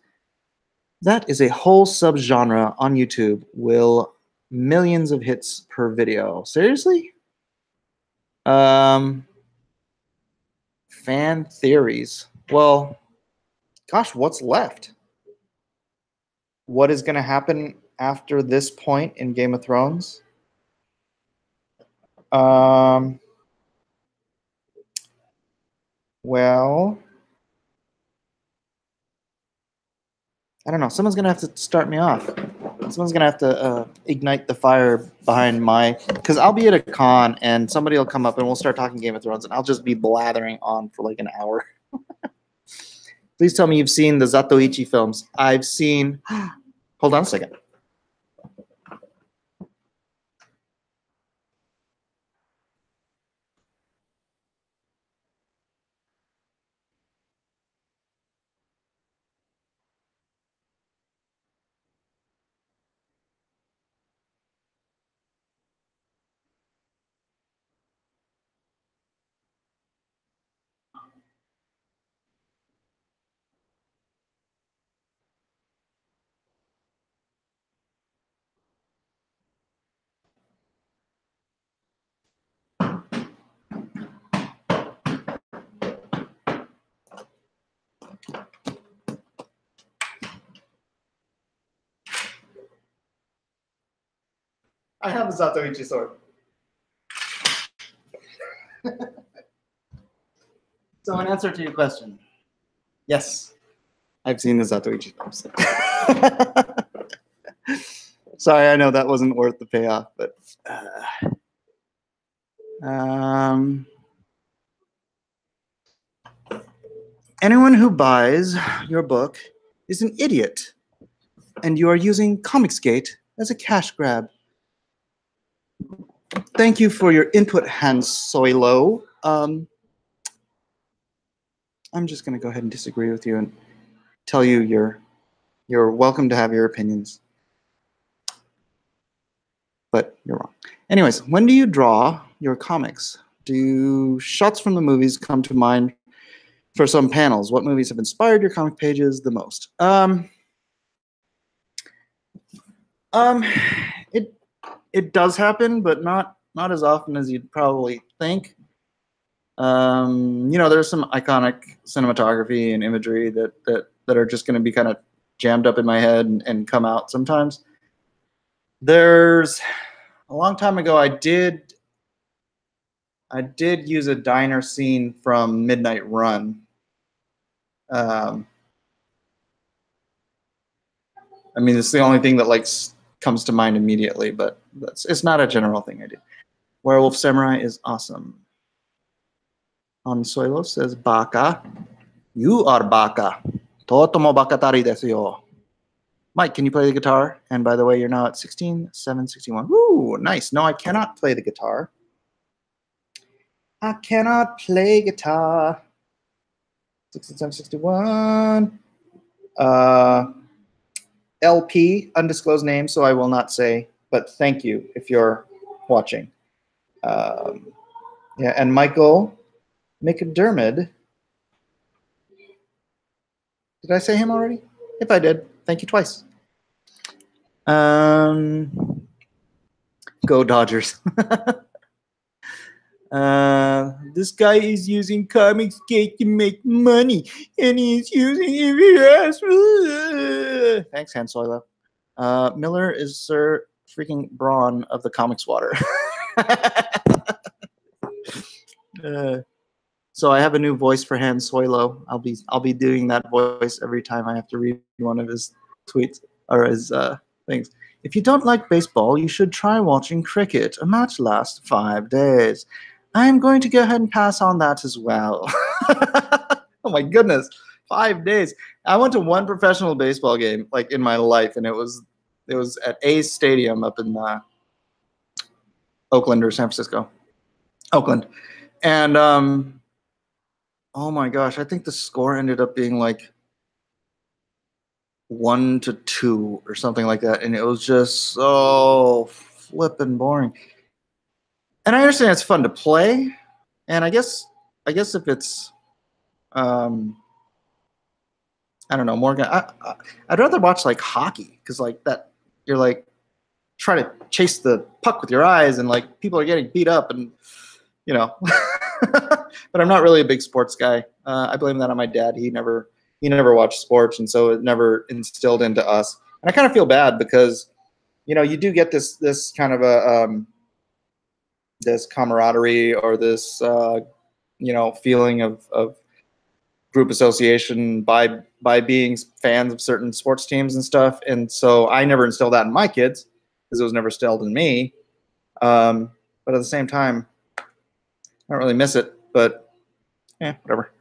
That is a whole subgenre on YouTube. Will millions of hits per video. Seriously? Fan theories. Well, gosh, what's left? What is going to happen after this point in Game of Thrones? Well, I don't know. Someone's going to have to start me off. Someone's going to have to ignite the fire behind my... Because I'll be at a con, and somebody will come up, and we'll start talking Game of Thrones, and I'll just be blathering on for like an hour. Please tell me you've seen the Zatoichi films. I've seen... Hold on a second. I have a Zatoichi sword. So in answer to your question, yes, I've seen the Zatoichi films. Sorry, I know that wasn't worth the payoff, but anyone who buys your book is an idiot, and you are using Comicsgate as a cash grab. Thank you for your input, Han Soilo. I'm just going to go ahead and disagree with you and tell you you're welcome to have your opinions, but you're wrong. Anyways, when do you draw your comics? Do shots from the movies come to mind for some panels? What movies have inspired your comic pages the most? Um, it it does happen, but not as often as you'd probably think. You know, there's some iconic cinematography and imagery that are just going to be kind of jammed up in my head and come out sometimes. There's a long time ago, I did use a diner scene from Midnight Run. Um, I mean, it's the only thing that like comes to mind immediately, but it's not a general thing I do. Werewolf Samurai is awesome. Ansuelo says, Baka. You are baka. Totomo bakatari desu yo. Mike, can you play the guitar? And by the way, you're now at 16, 7, 61. Woo, nice. No, I cannot play the guitar. I cannot play guitar. 67, 61. LP, undisclosed name, so I will not say, but thank you if you're watching. Yeah, and Michael McDermott. Did I say him already? If I did, thank you twice. Go Dodgers. This guy is using Comicsgate to make money, and he's using it. Thanks, Han Solo. Miller is Sir freaking Braun of the Comics Water. So I have a new voice for Han Solo. I'll be doing that voice every time I have to read one of his tweets or his things. If you don't like baseball, you should try watching cricket. A match lasts 5 days. I am going to go ahead and pass on that as well. Oh my goodness, 5 days. I went to one professional baseball game like in my life, and it was at A's Stadium up in Oakland or San Francisco. Oakland. And oh my gosh, I think the score ended up being like 1-2 or something like that, and it was just so flippin' boring. And I understand it's fun to play, and I guess if it's I don't know, Morgan, I'd rather watch like hockey because like that you're like trying to chase the puck with your eyes, and like people are getting beat up, and you know. But I'm not really a big sports guy. I blame that on my dad. He never watched sports, and so it never instilled into us. And I kind of feel bad because, you know, you do get this kind of a this camaraderie or this you know, feeling of group association by being fans of certain sports teams and stuff. And so I never instilled that in my kids because it was never instilled in me. But at the same time, I don't really miss it. But yeah, whatever.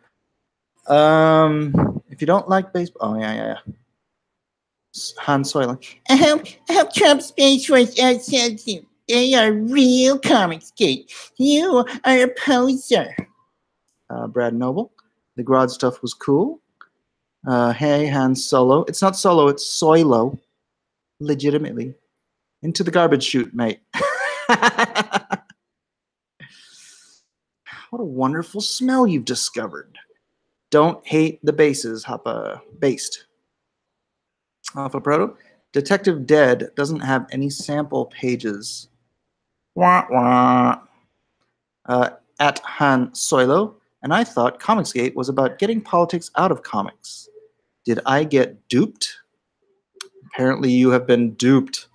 If you don't like baseball, oh yeah. Han Soylent. I hope Trump's Space Force outsells you. They are real Comicsgate. You are a poser. Brad Noble. The Grodd stuff was cool. Hey, Han Solo. It's not Solo, it's Soilo. Legitimately. Into the garbage chute, mate. What a wonderful smell you've discovered. Don't hate the bases, Hoppa. Based. Alpha Proto. Detective Dead doesn't have any sample pages. Wah, wah. At Han Soilo. And I thought Comicsgate was about getting politics out of comics. Did I get duped? Apparently you have been duped.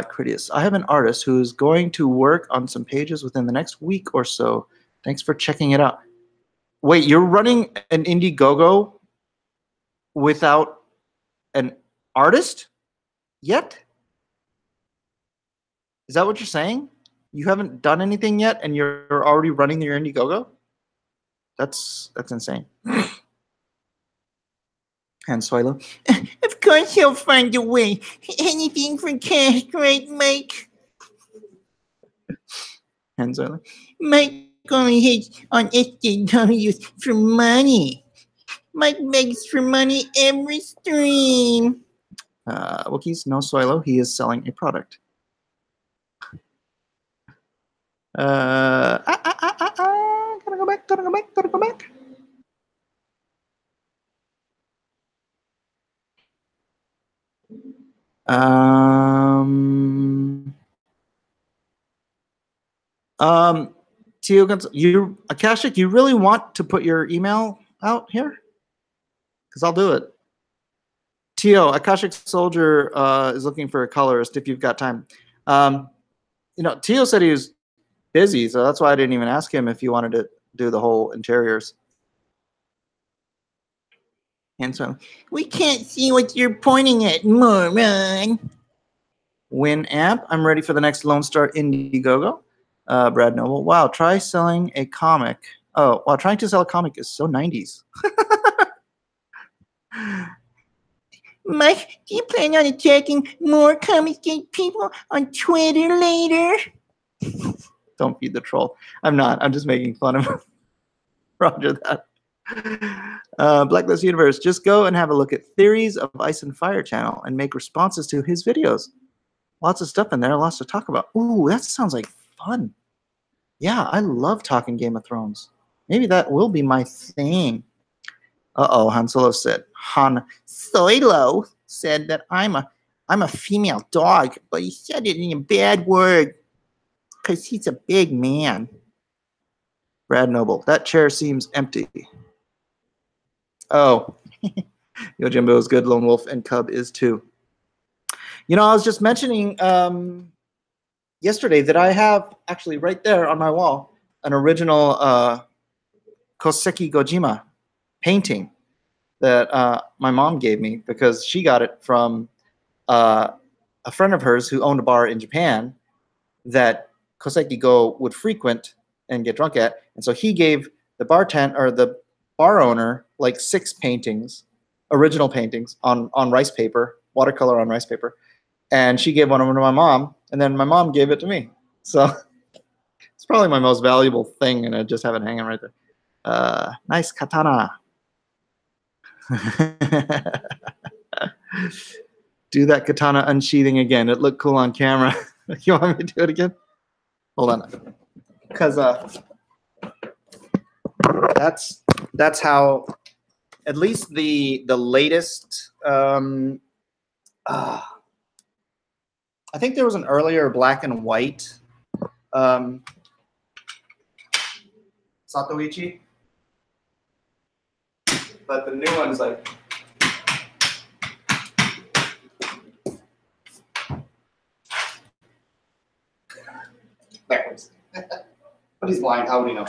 Critias. I have an artist who is going to work on some pages within the next week or so. Thanks for checking it out. Wait, you're running an Indiegogo without an artist yet? Is that what you're saying? You haven't done anything yet and you're already running your Indiegogo? That's insane. Han Solo. Of course he'll find a way. Anything for cash, right, Mike? Han Solo. Mike only hits on SJWs for money. Mike begs for money every stream. Wookiees, no Solo. He is selling a product. Gotta go back. Tio, you Akashic, you really want to put your email out here? Because I'll do it. Tio, Akashic Soldier is looking for a colorist if you've got time. You know, Tio said he was busy, so that's why I didn't even ask him if he wanted to do the whole interiors. And so, we can't see what you're pointing at, moron. Winamp, I'm ready for the next Lone Star Indiegogo. Brad Noble, wow, try selling a comic. Oh, wow, trying to sell a comic is so 90s. Mike, do you plan on attacking more Comic Gate people on Twitter later? Don't feed the troll. I'm not. I'm just making fun of him. Roger that. Blacklist Universe, just go and have a look at Theories of Ice and Fire channel and make responses to his videos. Lots of stuff in there, lots to talk about. Ooh, that sounds like fun. Yeah, I love talking Game of Thrones. Maybe that will be my thing. Uh-oh, Han Solo said. Han Solo said that I'm a female dog, but he said it in a bad word because he's a big man. Brad Noble, that chair seems empty. Oh, Yojimbo is good. Lone Wolf and Cub is too. You know, I was just mentioning yesterday that I have actually right there on my wall an original Koseki Gojima painting that my mom gave me because she got it from a friend of hers who owned a bar in Japan that Koseki Go would frequent and get drunk at. And so he gave the bartender or the bar owner like 6 paintings, original paintings on rice paper, watercolor on rice paper. And she gave one of them to my mom, and then my mom gave it to me. So it's probably my most valuable thing, and I just have it hanging right there. Nice katana. Do that katana unsheathing again. It looked cool on camera. You want me to do it again? Hold on. Because that's how, at least the latest. I think there was an earlier black and white Satoichi, but the new one is like backwards. But he's blind. How would he know?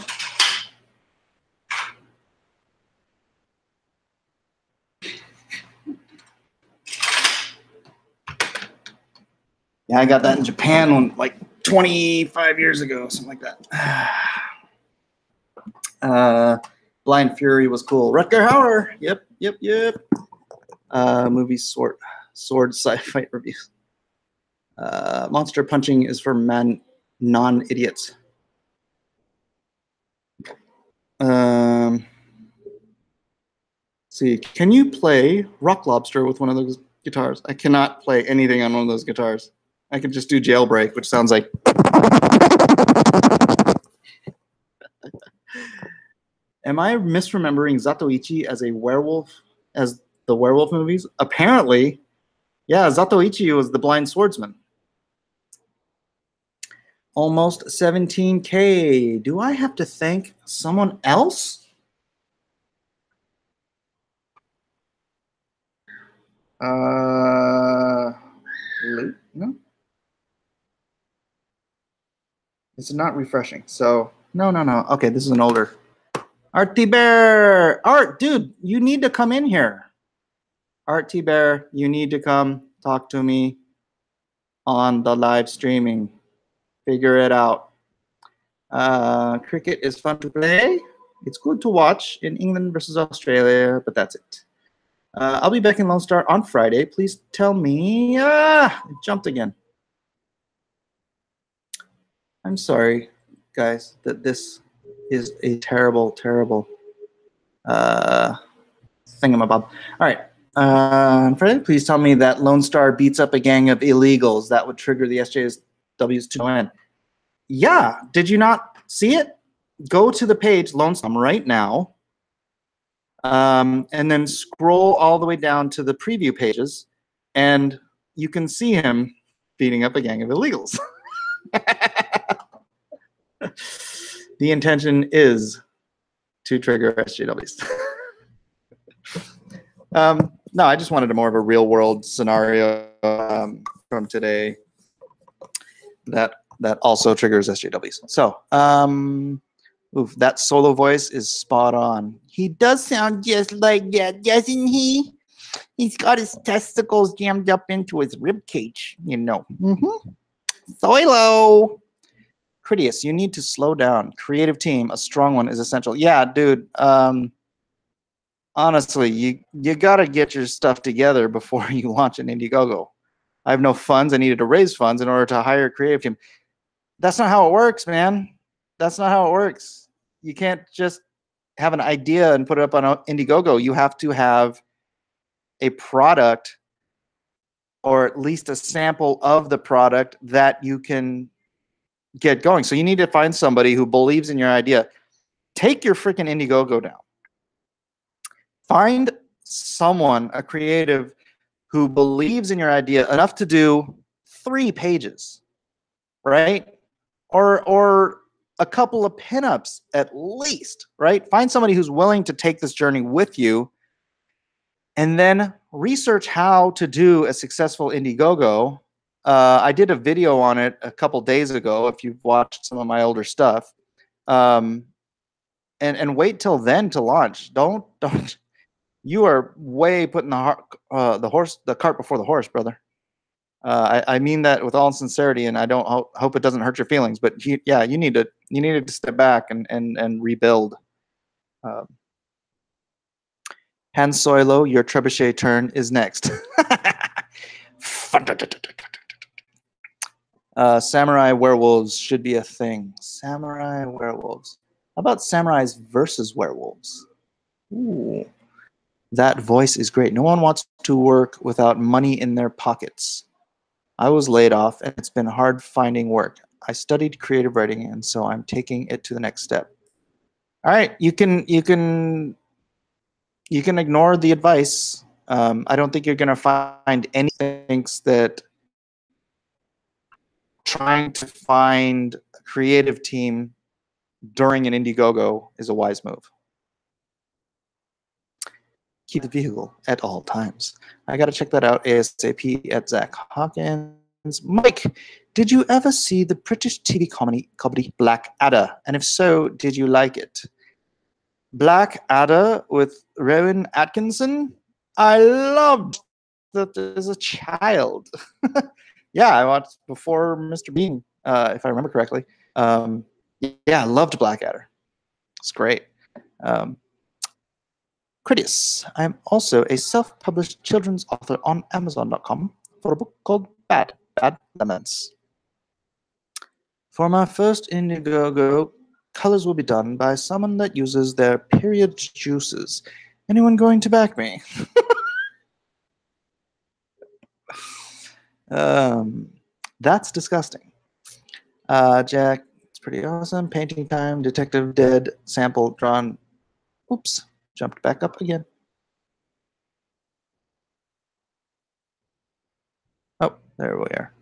Yeah, I got that in Japan when, like 25 years ago, something like that. Blind Fury was cool. Rutger Hauer. Yep. Movie sword sci-fi reviews. Monster punching is for non-idiots. See, can you play Rock Lobster with one of those guitars? I cannot play anything on one of those guitars. I could just do Jailbreak, which sounds like. Am I misremembering Zatoichi as a werewolf, as the werewolf movies? Apparently, yeah, Zatoichi was the blind swordsman. Almost 17K. Do I have to thank someone else? No. It's not refreshing. So no. Okay, this is an older. Art T Bear. Art, dude, you need to come in here. Art T Bear, you need to come talk to me on the live streaming. Figure it out. Cricket is fun to play. It's good to watch in England versus Australia, but that's it. I'll be back in Lone Star on Friday. Please tell me. It jumped again. I'm sorry, guys, that this is a terrible, terrible thingamabob. All right. Friday, please tell me that Lone Star beats up a gang of illegals. That would trigger the SJWs to win. Yeah. Did you not see it? Go to the page Lone Star right now. And then scroll all the way down to the preview pages and you can see him beating up a gang of illegals. The intention is to trigger SJWs. No, I just wanted more of a real world scenario from today that also triggers SJWs. So, oof, that solo voice is spot on. He does sound just like that, doesn't he? He's got his testicles jammed up into his rib cage, you know. Solo. Critias, you need to slow down. Creative team, a strong one is essential. Yeah, dude. Honestly, you gotta get your stuff together before you launch an Indiegogo. I have no funds. I needed to raise funds in order to hire a creative team. That's not how it works, man. That's not how it works. You can't just have an idea and put it up on Indiegogo. You have to have a product, or at least a sample of the product that you can get going. So you need to find somebody who believes in your idea. Take your freaking Indiegogo down. Find someone, a creative, who believes in your idea enough to do 3 pages, right? Or a couple of pinups at least, right? Find somebody who's willing to take this journey with you, and then research how to do a successful Indiegogo. I did a video on it a couple days ago, if you've watched some of my older stuff. And wait till then to launch. Don't. You are way putting the cart before the horse, brother. I mean that with all sincerity, and I don't hope it doesn't hurt your feelings. But yeah, you needed to step back and rebuild. Han Solo, your trebuchet turn is next. Samurai werewolves should be a thing. Samurai werewolves. How about samurais versus werewolves? Ooh. That voice is great. No one wants to work without money in their pockets. I was laid off, and it's been hard finding work. I studied creative writing, and so I'm taking it to the next step. All right, you can ignore the advice. I don't think you're going to find anything that trying to find a creative team during an Indiegogo is a wise move. Keep the vehicle at all times. I got to check that out ASAP at Zach Hawkins. Mike, did you ever see the British TV comedy Blackadder? And if so, did you like it? Blackadder with Rowan Atkinson? I loved that as a child. Yeah, I watched before Mr. Bean, if I remember correctly. Yeah, I loved Blackadder. It's great. Critias, I'm also a self-published children's author on Amazon.com for a book called Bad Lemons. For my first Indiegogo, colors will be done by someone that uses their period juices. Anyone going to back me? That's disgusting. Jack, it's pretty awesome. Painting time, detective dead, sample drawn. Oops, jumped back up again. Oh, there we are.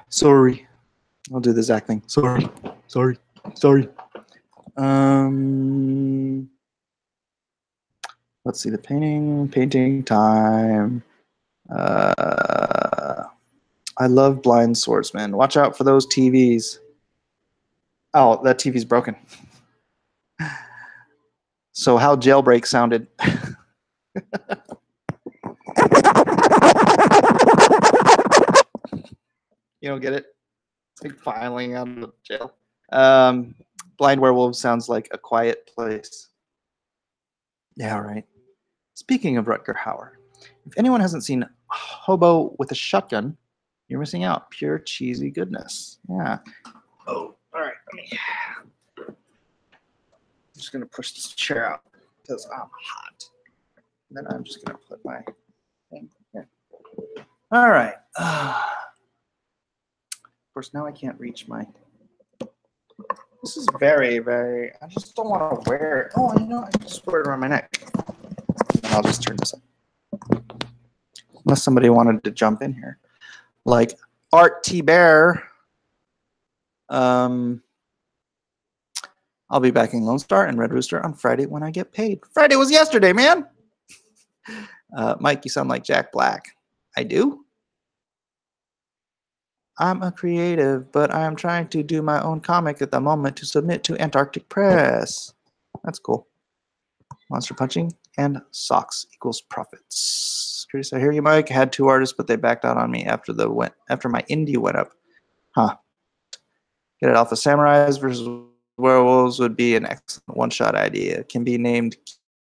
Sorry. I'll do the Zach thing. Sorry. Let's see the painting time. I love Blind Swordsman. Watch out for those TVs. Oh, that TV's broken. So how Jailbreak sounded. You don't get it? It's like filing out of jail. Blind Werewolf sounds like A Quiet Place. Yeah, right. Speaking of Rutger Hauer, if anyone hasn't seen Hobo with a Shotgun, you're missing out. Pure cheesy goodness. Yeah. Oh, all right. I'm just going to push this chair out because I'm hot. And then I'm just going to put my thing here. All right. Of course, now I can't reach my This is very, very. I just don't want to wear it. Oh, you know, I can just wear it around my neck. And I'll just turn this up. Unless somebody wanted to jump in here, like Art T Bear. I'll be back in Lone Star and Red Rooster on Friday when I get paid. Friday was yesterday, man. Mike, you sound like Jack Black. I do. I'm a creative, but I am trying to do my own comic at the moment to submit to Antarctic Press. That's cool. Monster punching and socks equals profits. Curious, I hear you, Mike. I had 2 artists, but they backed out on me after my indie went up. Huh. Get it off of Samurais versus Werewolves would be an excellent one-shot idea. Can be named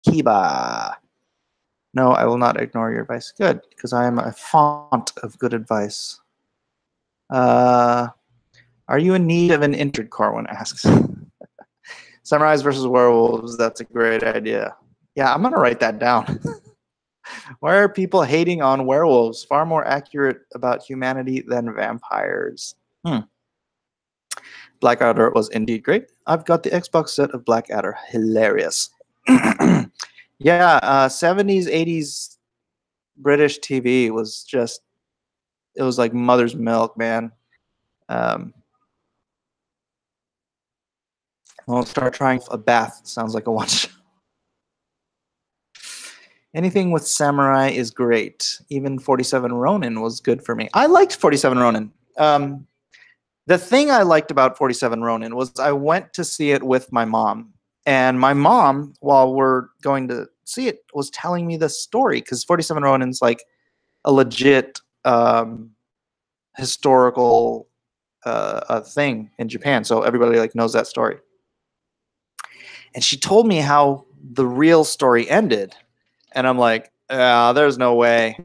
Kiba. No, I will not ignore your advice. Good, because I am a font of good advice. Are you in need of an injured? Corwin asks. Samurais versus Werewolves. That's a great idea. Yeah, I'm going to write that down. Why are people hating on werewolves? Far more accurate about humanity than vampires. Blackadder was indeed great. I've got the Xbox set of Blackadder. Hilarious. Yeah, 70s, 80s British TV was just, it was like mother's milk, man. I'll start trying a bath. Sounds like a watch. Anything with samurai is great. Even 47 Ronin was good for me. I liked 47 Ronin. The thing I liked about 47 Ronin was I went to see it with my mom. And my mom, while we're going to see it, was telling me the story. Because 47 Ronin's like a legit historical thing in Japan. So everybody like knows that story. And she told me how the real story ended. And I'm like, there's no way.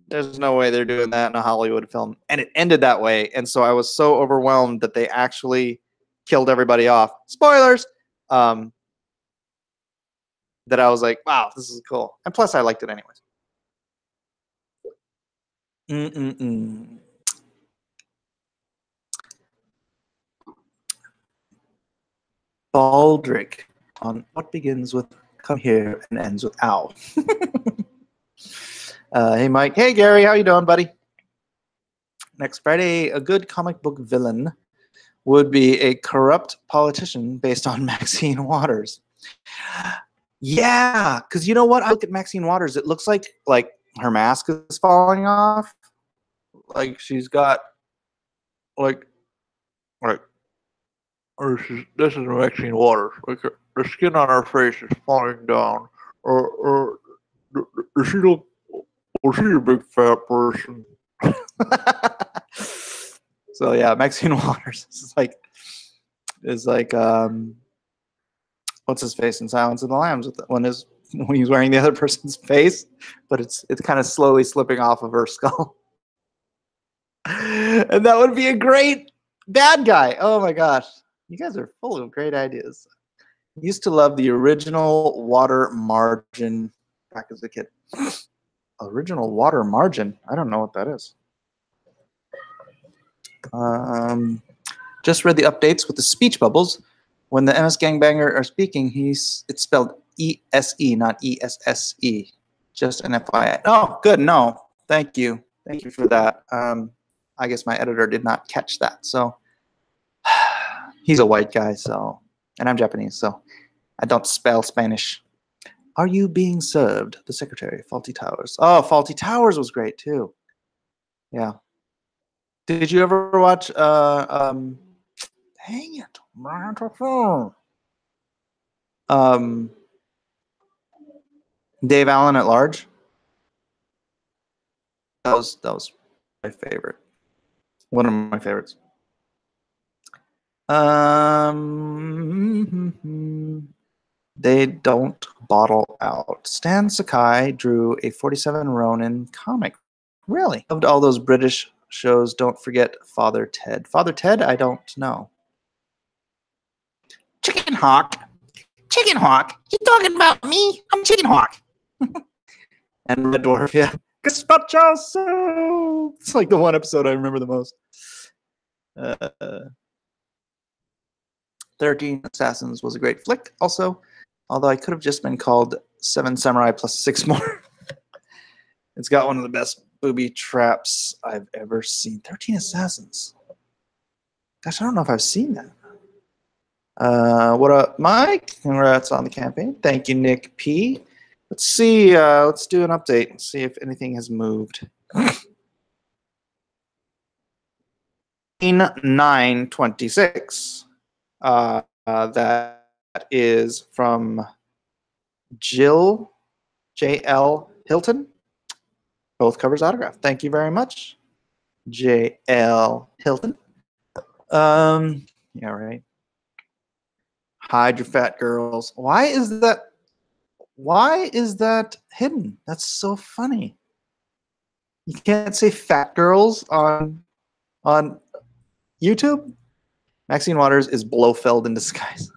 There's no way they're doing that in a Hollywood film. And it ended that way. And so I was so overwhelmed that they actually killed everybody off. Spoilers! That I was like, wow, this is cool. And plus, I liked it anyways. Baldrick on what begins with come here and ends with ow. Hey, Mike. Hey, Gary. How you doing, buddy? Next Friday, a good comic book villain would be a corrupt politician based on Maxine Waters. Yeah, because you know what? I look at Maxine Waters. It looks like her mask is falling off. Like she's got like or this is Maxine Waters. Like the skin on her face is falling down. Or does she look? Or she's a big fat person. So yeah, Maxine Waters is like what's his face in Silence of the Lambs when he's wearing the other person's face, but it's kind of slowly slipping off of her skull. And that would be a great bad guy. Oh my gosh. You guys are full of great ideas. I used to love the original Water Margin back as a kid. Original Water Margin. I don't know what that is. Just read the updates with the speech bubbles. When the MS Gangbanger are speaking, it's spelled E-S-E, not E-S-S-E. Just an FYI. Oh, good. No, thank you. Thank you for that. I guess my editor did not catch that. So he's a white guy, so, and I'm Japanese, so I don't spell Spanish. Are you being served? The secretary, Faulty Towers. Oh, Faulty Towers was great too. Yeah. Did you ever watch dang it, Dave Allen at Large? That was my favorite. One of my favorites. They don't bottle out. Stan Sakai drew a 47 Ronin comic. Really? Loved all those British shows. Don't forget Father Ted. Father Ted? I don't know. Chicken Hawk. Chicken Hawk? You talking about me? I'm Chicken Hawk. And Red Dwarf, yeah. Gazpacho soup. It's like the one episode I remember the most. 13 Assassins was a great flick also, although I could have just been called 7 Samurai plus 6 more. It's got one of the best booby traps I've ever seen. 13 Assassins. Gosh, I don't know if I've seen that. What up, Mike? Congrats on the campaign. Thank you, Nick P. Let's see. Let's do an update and see if anything has moved. 926. That is from Jill J.L. Hilton. Both covers autograph. Thank you very much, J.L. Hilton. Yeah, right. Hide your fat girls. Why is that? Why is that hidden? That's so funny. You can't say fat girls on YouTube. Maxine Waters is Blofeld in disguise.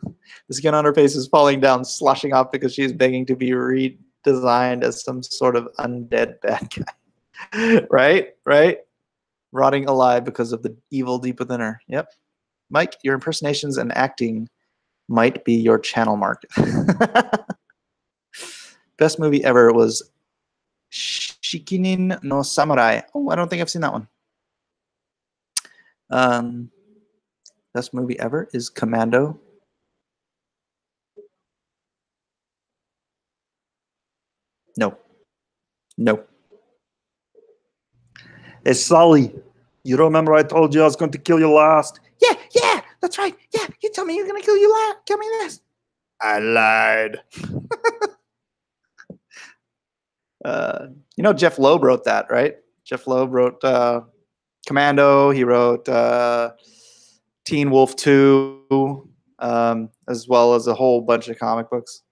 The skin on her face is falling down, sloshing off because she is begging to be redesigned as some sort of undead bad guy. Right? Right? Rotting alive because of the evil deep within her. Yep. Mike, your impersonations and acting might be your channel market. Best movie ever was Shikinin no Samurai. Oh, I don't think I've seen that one. Best movie ever is Commando. No. No. Hey, Sully, you remember I told you I was going to kill you last? Yeah, yeah, that's right. Yeah, you told me you're going to kill me last. I lied. You know, Jeff Loeb wrote that, right? Jeff Loeb wrote Commando. He wrote Teen Wolf 2, as well as a whole bunch of comic books.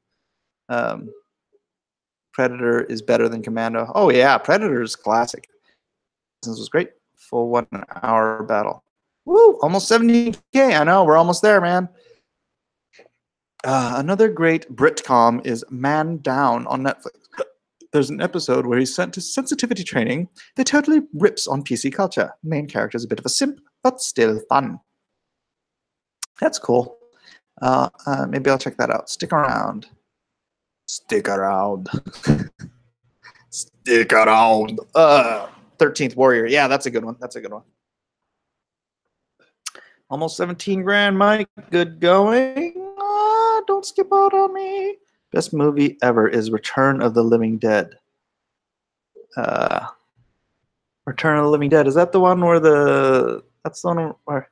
Predator is better than Commando. Oh, yeah, Predator is classic. This was great. Full 1 hour battle. Woo, almost 17K. I know, we're almost there, man. Another great Britcom is Man Down on Netflix. There's an episode where he's sent to sensitivity training that totally rips on PC culture. Main character is a bit of a simp, but still fun. That's cool. Maybe I'll check that out. Stick around. Stick around. Stick around. 13th Warrior. Yeah, that's a good one. That's a good one. Almost 17 grand, Mike. Good going. Don't skip out on me. Best movie ever is Return of the Living Dead. Return of the Living Dead. Is that the one where that's the one where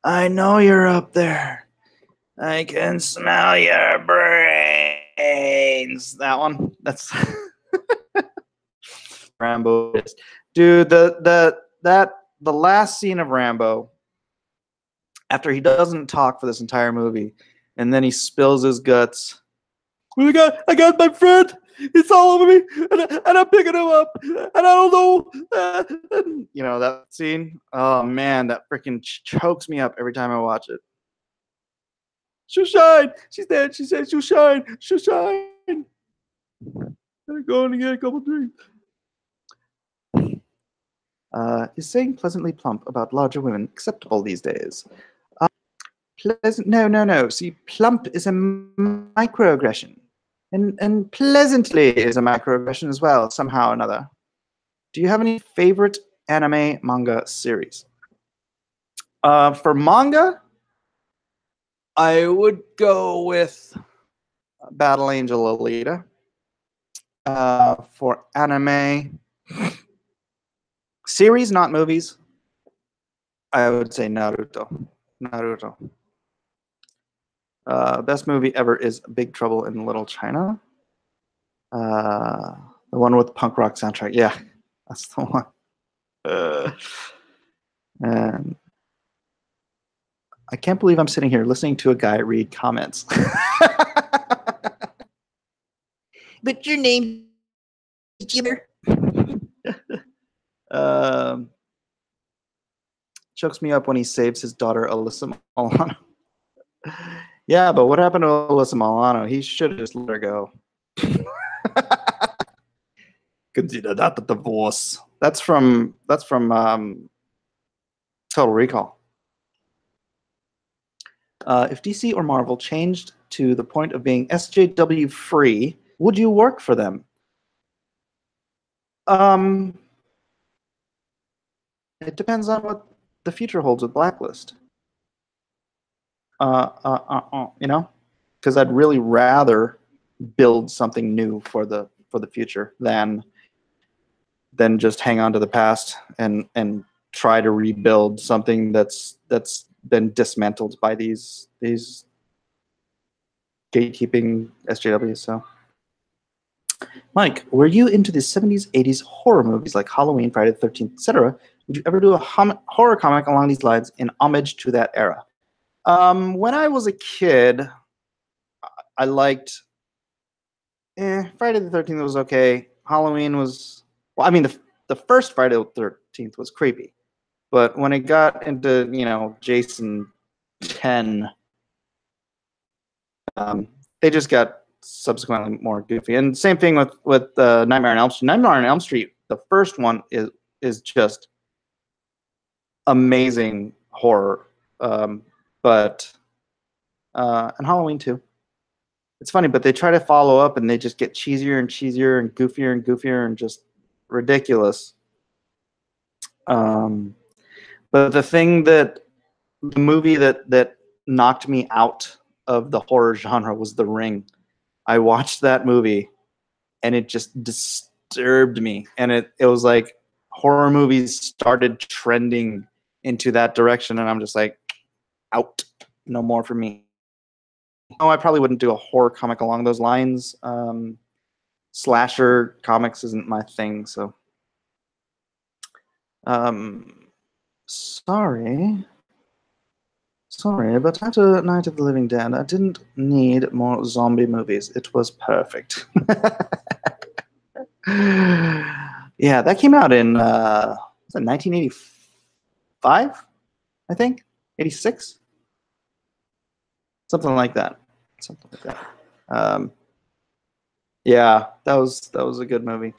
I know you're up there. I can smell your brains. That one. That's Rambo. Dude, the last scene of Rambo, after he doesn't talk for this entire movie, and then he spills his guts. I got my friend. It's all over me, and I'm picking him up, and I don't know. You know that scene? Oh man, that freaking chokes me up every time I watch it. She'll shine. She's dead. She said she'll shine. She'll shine. I'm going to get a couple drinks. Is saying pleasantly plump about larger women acceptable these days? Pleasant? No. See, plump is a microaggression, and pleasantly is a microaggression as well, somehow or another. Do you have any favorite anime manga series? For manga, I would go with Battle Angel Alita. For anime series, not movies, I would say Naruto. Best movie ever is Big Trouble in Little China. The one with punk rock soundtrack. Yeah, that's the one. And I can't believe I'm sitting here listening to a guy read comments. But your name is Jimmer. Chokes me up when he saves his daughter Alyssa Milano. Yeah, but what happened to Alyssa Milano? He should have just let her go. Consider that a divorce. That's from Total Recall. If DC or Marvel changed to the point of being SJW free, would you work for them? It depends on what the future holds with Blacklist. You know, because I'd really rather build something new for the future than just hang on to the past and try to rebuild something that's been dismantled by these gatekeeping SJWs. So, Mike, were you into the 70s, 80s horror movies like Halloween, Friday the 13th, etc.? Would you ever do a horror comic along these lines in homage to that era? When I was a kid, I liked Friday the 13th was okay. Halloween was, well, I mean, the first Friday the 13th was creepy. But when it got into, you know, Jason 10, they just got subsequently more goofy. And same thing with Nightmare on Elm Street. Nightmare on Elm Street, the first one is just amazing horror. But and Halloween too. It's funny, but they try to follow up and they just get cheesier and cheesier and goofier and just ridiculous. But the movie that knocked me out of the horror genre was The Ring. I watched that movie and it just disturbed me. And it was like horror movies started trending into that direction. And I'm just like, out, no more for me. No, I probably wouldn't do a horror comic along those lines. Slasher comics isn't my thing, so. Sorry, but after Night of the Living Dead, I didn't need more zombie movies. It was perfect. Yeah, that came out in was it 1985? I think 86. Something like that. Yeah, that was a good movie.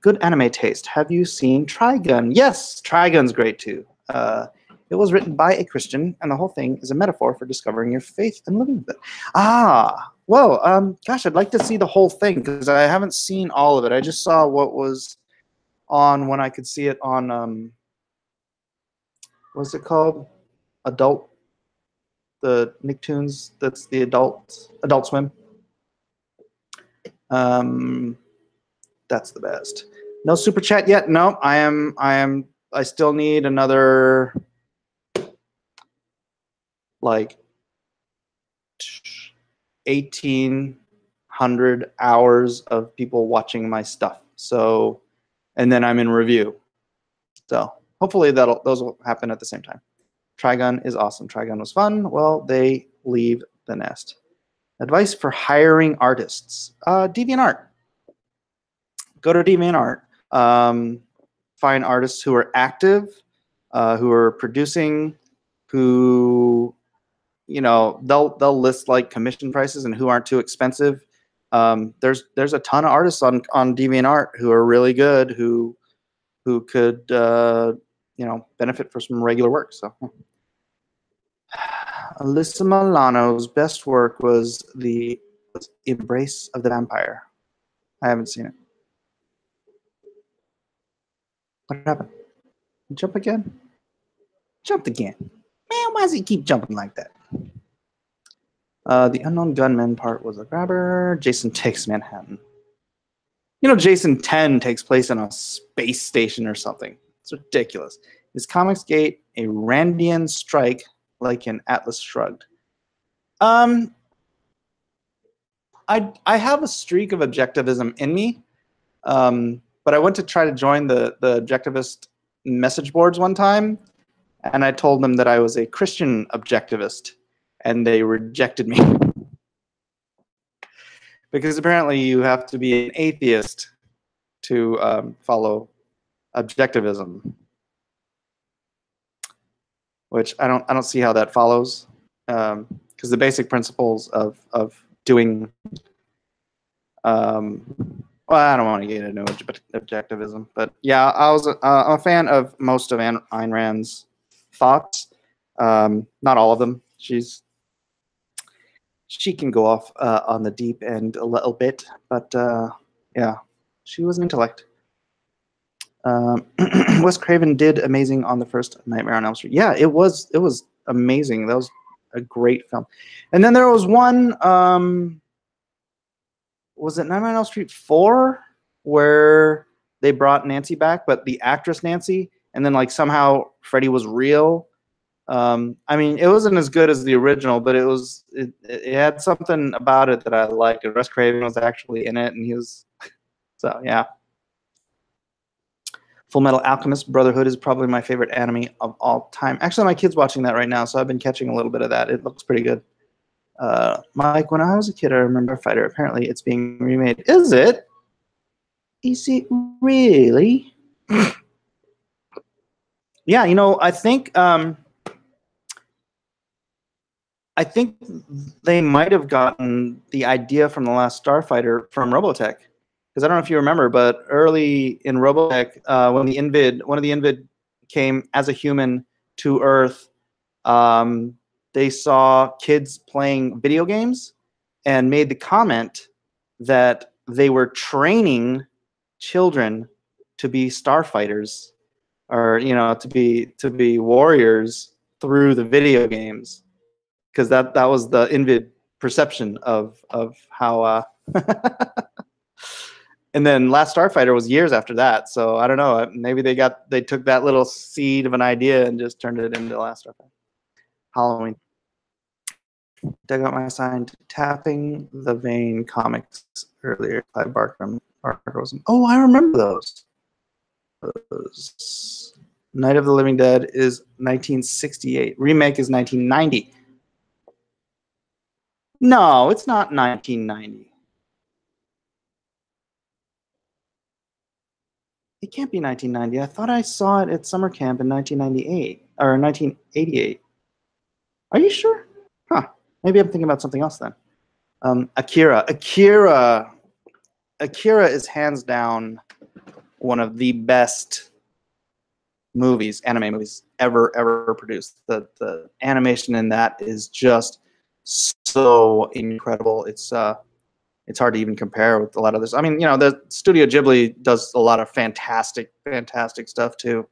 Good anime taste. Have you seen Trigun? Yes, Trigun's great too. It was written by a Christian, and the whole thing is a metaphor for discovering your faith and living with it. Well, gosh, I'd like to see the whole thing because I haven't seen all of it. I just saw what was on when I could see it on what's it called? The Nicktoons. That's the Adult Swim. That's the best. No super chat yet. No, I still need another like 1,800 hours of people watching my stuff. So, and then I'm in review. So hopefully those will happen at the same time. Trigun is awesome. Trigun was fun. Well, they leave the nest. Advice for hiring artists. DeviantArt. Go to DeviantArt. Find artists who are active, who are producing, who, you know, they'll list like commission prices and who aren't too expensive. There's a ton of artists on DeviantArt who are really good, who could you know, benefit from some regular work. So Alyssa Milano's best work was the Embrace of the Vampire. I haven't seen it. What happened? Jump again? Jumped again. Man, why does he keep jumping like that? The unknown gunman part was a grabber. Jason Takes Manhattan. You know, Jason 10 takes place on a space station or something. It's ridiculous. Is Comicsgate a Randian strike like in Atlas Shrugged? I have a streak of objectivism in me, but I went to try to join the objectivist message boards one time, and I told them that I was a Christian objectivist, and they rejected me. Because apparently you have to be an atheist to follow objectivism, which I don't see how that follows, because the basic principles of doing well, I don't want to get into objectivism, but yeah, I'm a fan of most of Ayn Rand's thoughts, not all of them. she can go off on the deep end a little bit, but yeah, she was an intellect. Wes Craven did amazing on the first Nightmare on Elm Street. Yeah, it was amazing. That was a great film. And then there was one, was it Nightmare on Elm Street 4, where they brought Nancy back, but the actress Nancy, and then like somehow Freddy was real. I mean, it wasn't as good as the original, but it had something about it that I liked. Wes Craven was actually in it, and he was so yeah. Full Metal Alchemist Brotherhood is probably my favorite anime of all time. Actually, my kid's watching that right now, so I've been catching a little bit of that. It looks pretty good. Mike, when I was a kid, I remember Fighter. Apparently, it's being remade. Is it? Is it really? Yeah, you know, I think they might have gotten the idea from The Last Starfighter from Robotech. Because I don't know if you remember, but early in Robotech, when one of the Invid came as a human to Earth, they saw kids playing video games and made the comment that they were training children to be starfighters, or to be warriors through the video games, because that was the Invid perception of how. And then Last Starfighter was years after that, so I don't know. Maybe they took that little seed of an idea and just turned it into Last Starfighter. Halloween. Dug out my sign to Tapping the Vein comics earlier. Clive Barker. Oh, I remember those. Night of the Living Dead is 1968. Remake is 1990. No, it's not 1990. It can't be 1990. I thought I saw it at summer camp in 1998 or 1988. Are you sure? Huh. Maybe I'm thinking about something else then. Akira is hands down one of the best anime movies ever produced. The animation in that is just so incredible. It's hard to even compare with a lot of this. I mean, the Studio Ghibli does a lot of fantastic stuff too.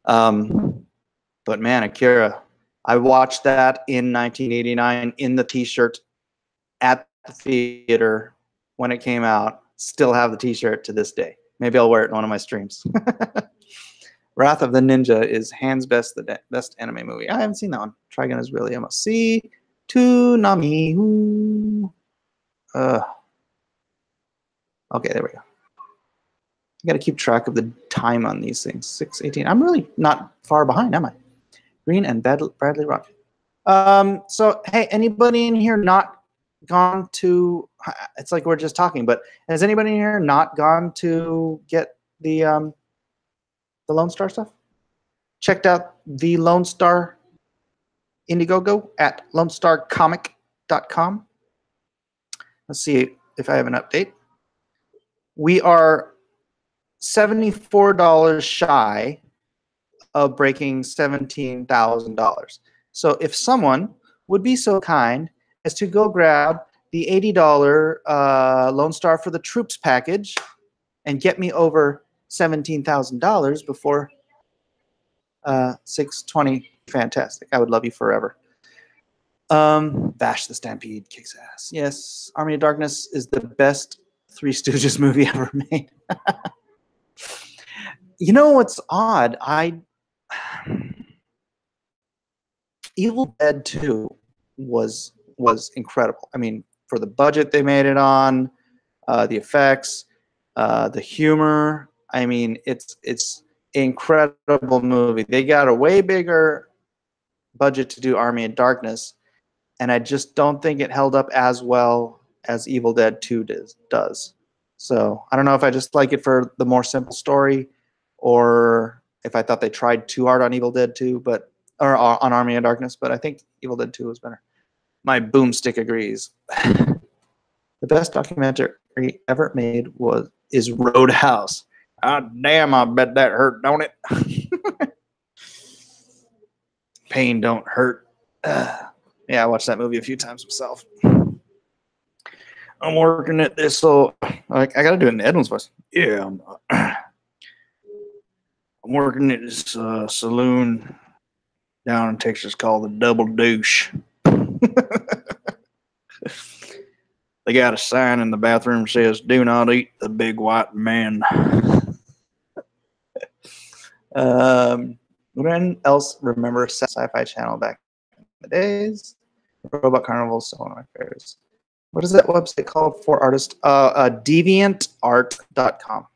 But man, Akira, I watched that in 1989 in the T-shirt at the theater when it came out. Still have the T-shirt to this day. Maybe I'll wear it in one of my streams. Wrath of the Ninja is hands best anime movie. I haven't seen that one. Trigun is really a must see. Toonami. Okay, there we go. You got to keep track of the time on these things. 6:18. I'm really not far behind, am I? Green and Bradley Rock. So, hey, anybody in here not gone to? It's like we're just talking, but has anybody in here not gone to get the Lone Star stuff? Checked out the Lone Star Indiegogo at lonestarcomic.com. Let's see if I have an update. We are $74 shy of breaking $17,000. So if someone would be so kind as to go grab the $80 Lone Star for the Troops package and get me over $17,000 before 6/20, fantastic. I would love you forever. Bash the Stampede kicks ass. Yes, Army of Darkness is the best Three Stooges movie ever made. You know what's odd? Evil Dead 2 was incredible. I mean, for the budget they made it on, the effects, the humor. I mean, it's incredible movie. They got a way bigger budget to do Army of Darkness, and I just don't think it held up as well as Evil Dead 2 does. So I don't know if I just like it for the more simple story, or if I thought they tried too hard on Evil Dead 2, or on Army of Darkness, but I think Evil Dead 2 was better. My boomstick agrees. The best documentary ever made is Roadhouse. Ah, damn, I bet that hurt, don't it? Pain don't hurt. Yeah, I watched that movie a few times myself. I'm working at this, so I got to do it in Edwin's voice. Yeah, I'm working at this saloon down in Texas called the Double Douche. They got a sign in the bathroom that says, "Do not eat the big white man." When else remember Sci-Fi Channel back in the days? Robot Carnival is still one of my favorites. What is that website called for artists? DeviantArt.com.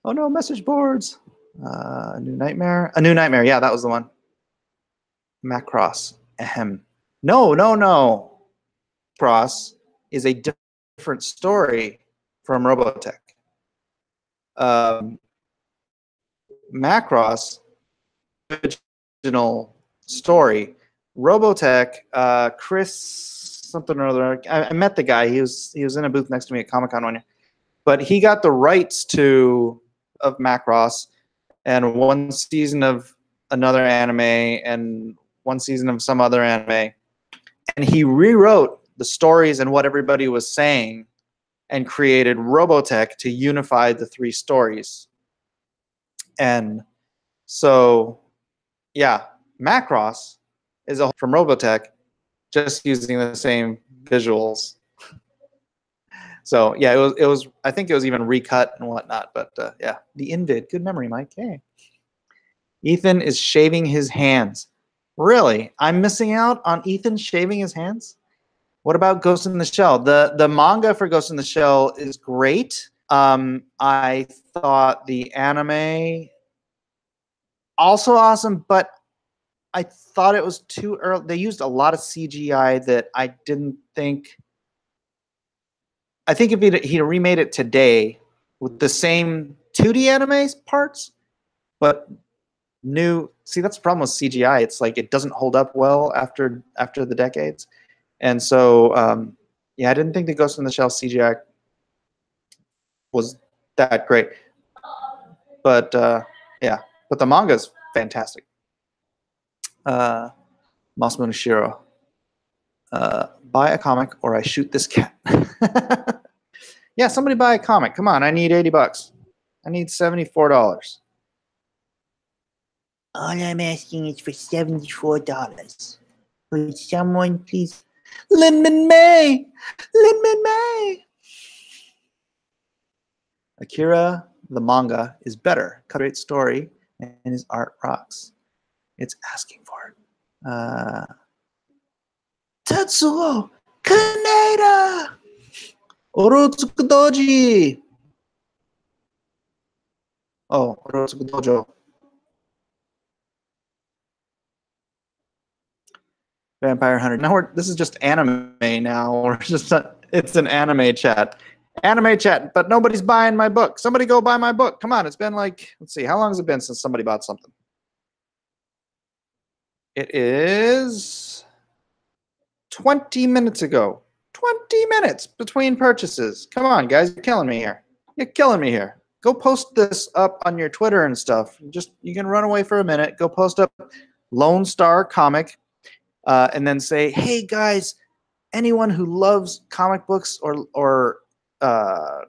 Oh no, message boards. A New Nightmare. A New Nightmare. Yeah, that was the one. Macross. Ahem. No. Cross is a different story from Robotech. Macross, original story. Robotech, Chris something or other. I met the guy. He was in a booth next to me at Comic-Con one year. But he got the rights of Macross and one season of another anime and one season of some other anime. And he rewrote the stories and what everybody was saying and created Robotech to unify the three stories. And so, yeah, Macross is from Robotech, just using the same visuals. So yeah, it was. I think it was even recut and whatnot. But yeah, the Invid. Good memory, Mike. Hey, Ethan is shaving his hands. Really, I'm missing out on Ethan shaving his hands. What about Ghost in the Shell? The manga for Ghost in the Shell is great. I thought the anime also awesome, but I thought it was too early. They used a lot of CGI that I didn't think. I think if he'd remade it today with the same 2D anime parts, but new. See, that's the problem with CGI. It's like it doesn't hold up well after the decades, and so yeah, I didn't think the Ghost in the Shell CGI was that great. But yeah, but the manga is fantastic. Masamune Shiro. Buy a comic or I shoot this cat. Yeah, somebody buy a comic. Come on, I need $80. I need $74. All I'm asking is for $74. Would someone please? Linman May! Linman May! Akira, the manga, is better. Great story, and his art rocks. It's asking for it. Tetsuo Kaneda! Orotsuku Doji! Oh, Orotsuku Dojo. Vampire Hunter. Now this is just anime now. Or it's an anime chat. Anime chat, but nobody's buying my book. Somebody go buy my book. Come on, it's been like, let's see, how long has it been since somebody bought something? It is 20 minutes ago. 20 minutes between purchases. Come on, guys, you're killing me here. You're killing me here. Go post this up on your Twitter and stuff. You can run away for a minute. Go post up Lone Star Comic, and then say, hey guys, anyone who loves comic books or I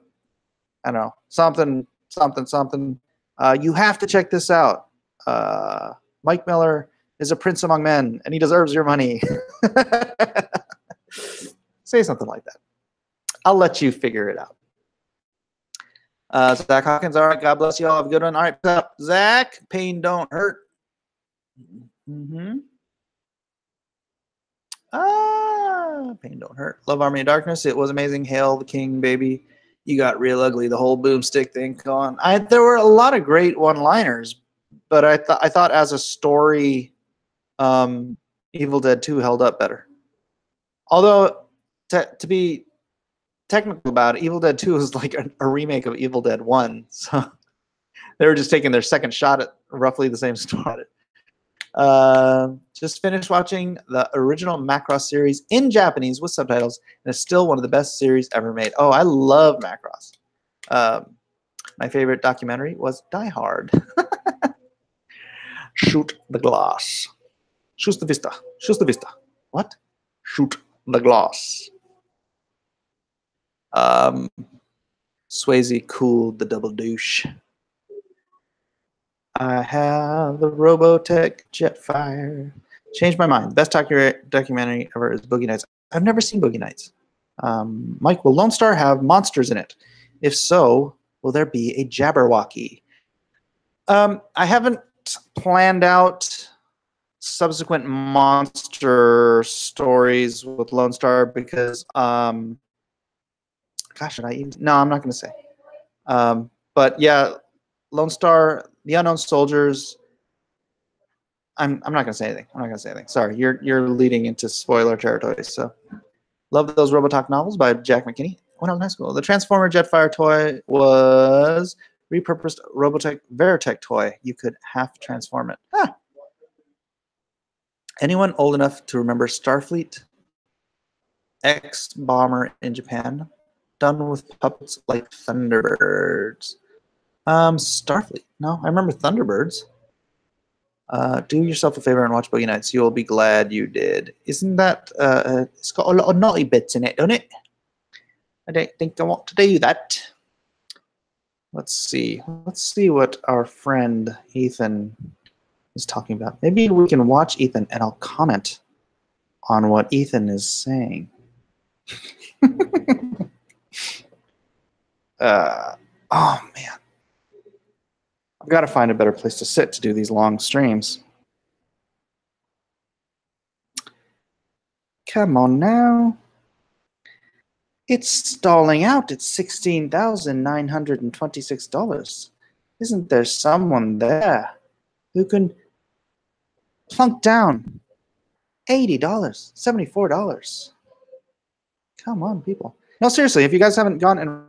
don't know, something, you have to check this out. Mike Miller is a prince among men, and he deserves your money. Say something like that. I'll let you figure it out. Zach Hawkins, all right, God bless you all. Have a good one. All right, what's up, Zach? Pain don't hurt. Pain don't hurt. Love Army of Darkness. It was amazing. Hail the King, baby. You got real ugly. The whole boomstick thing going. There were a lot of great one-liners, but I thought as a story, Evil Dead 2 held up better. Although, to be technical about it, Evil Dead 2 is like a remake of Evil Dead 1. So they were just taking their second shot at roughly the same story. Just finished watching the original Macross series in Japanese with subtitles, and it's still one of the best series ever made. Oh, I love Macross. My favorite documentary was Die Hard. Shoot the glass. Shoot the vista. Shoot the vista. What? Shoot the glass. Swayze cooled the double douche. I have the Robotech Jetfire. Changed my mind. Best documentary ever is Boogie Nights. I've never seen Boogie Nights. Mike, will Lone Star have monsters in it? If so, will there be a Jabberwocky? I haven't planned out subsequent monster stories with Lone Star because, gosh, should I even? No, I'm not going to say. But yeah, Lone Star, The Unknown Soldiers. I'm not going to say anything. I'm not going to say anything. Sorry, you're leading into spoiler territory. So, love those Robotalk novels by Jack McKinney. When I was in high school, the Transformer Jetfire toy was repurposed Robotech Veritech toy. You could half transform it. Ah. Anyone old enough to remember Starfleet X Bomber in Japan, done with puppets like Thunderbirds? Starfleet. No, I remember Thunderbirds. Do yourself a favor and watch Boogie Nights. You'll be glad you did. Isn't that it's got a lot of naughty bits in it, doesn't it? I don't think I want to do that. Let's see. Let's see what our friend Ethan is talking about. Maybe we can watch Ethan and I'll comment on what Ethan is saying. Oh man. I've got to find a better place to sit to do these long streams. Come on now. It's stalling out at $16,926. Isn't there someone there who can plunk down $80, $74? Come on, people. No, seriously, if you guys haven't gone and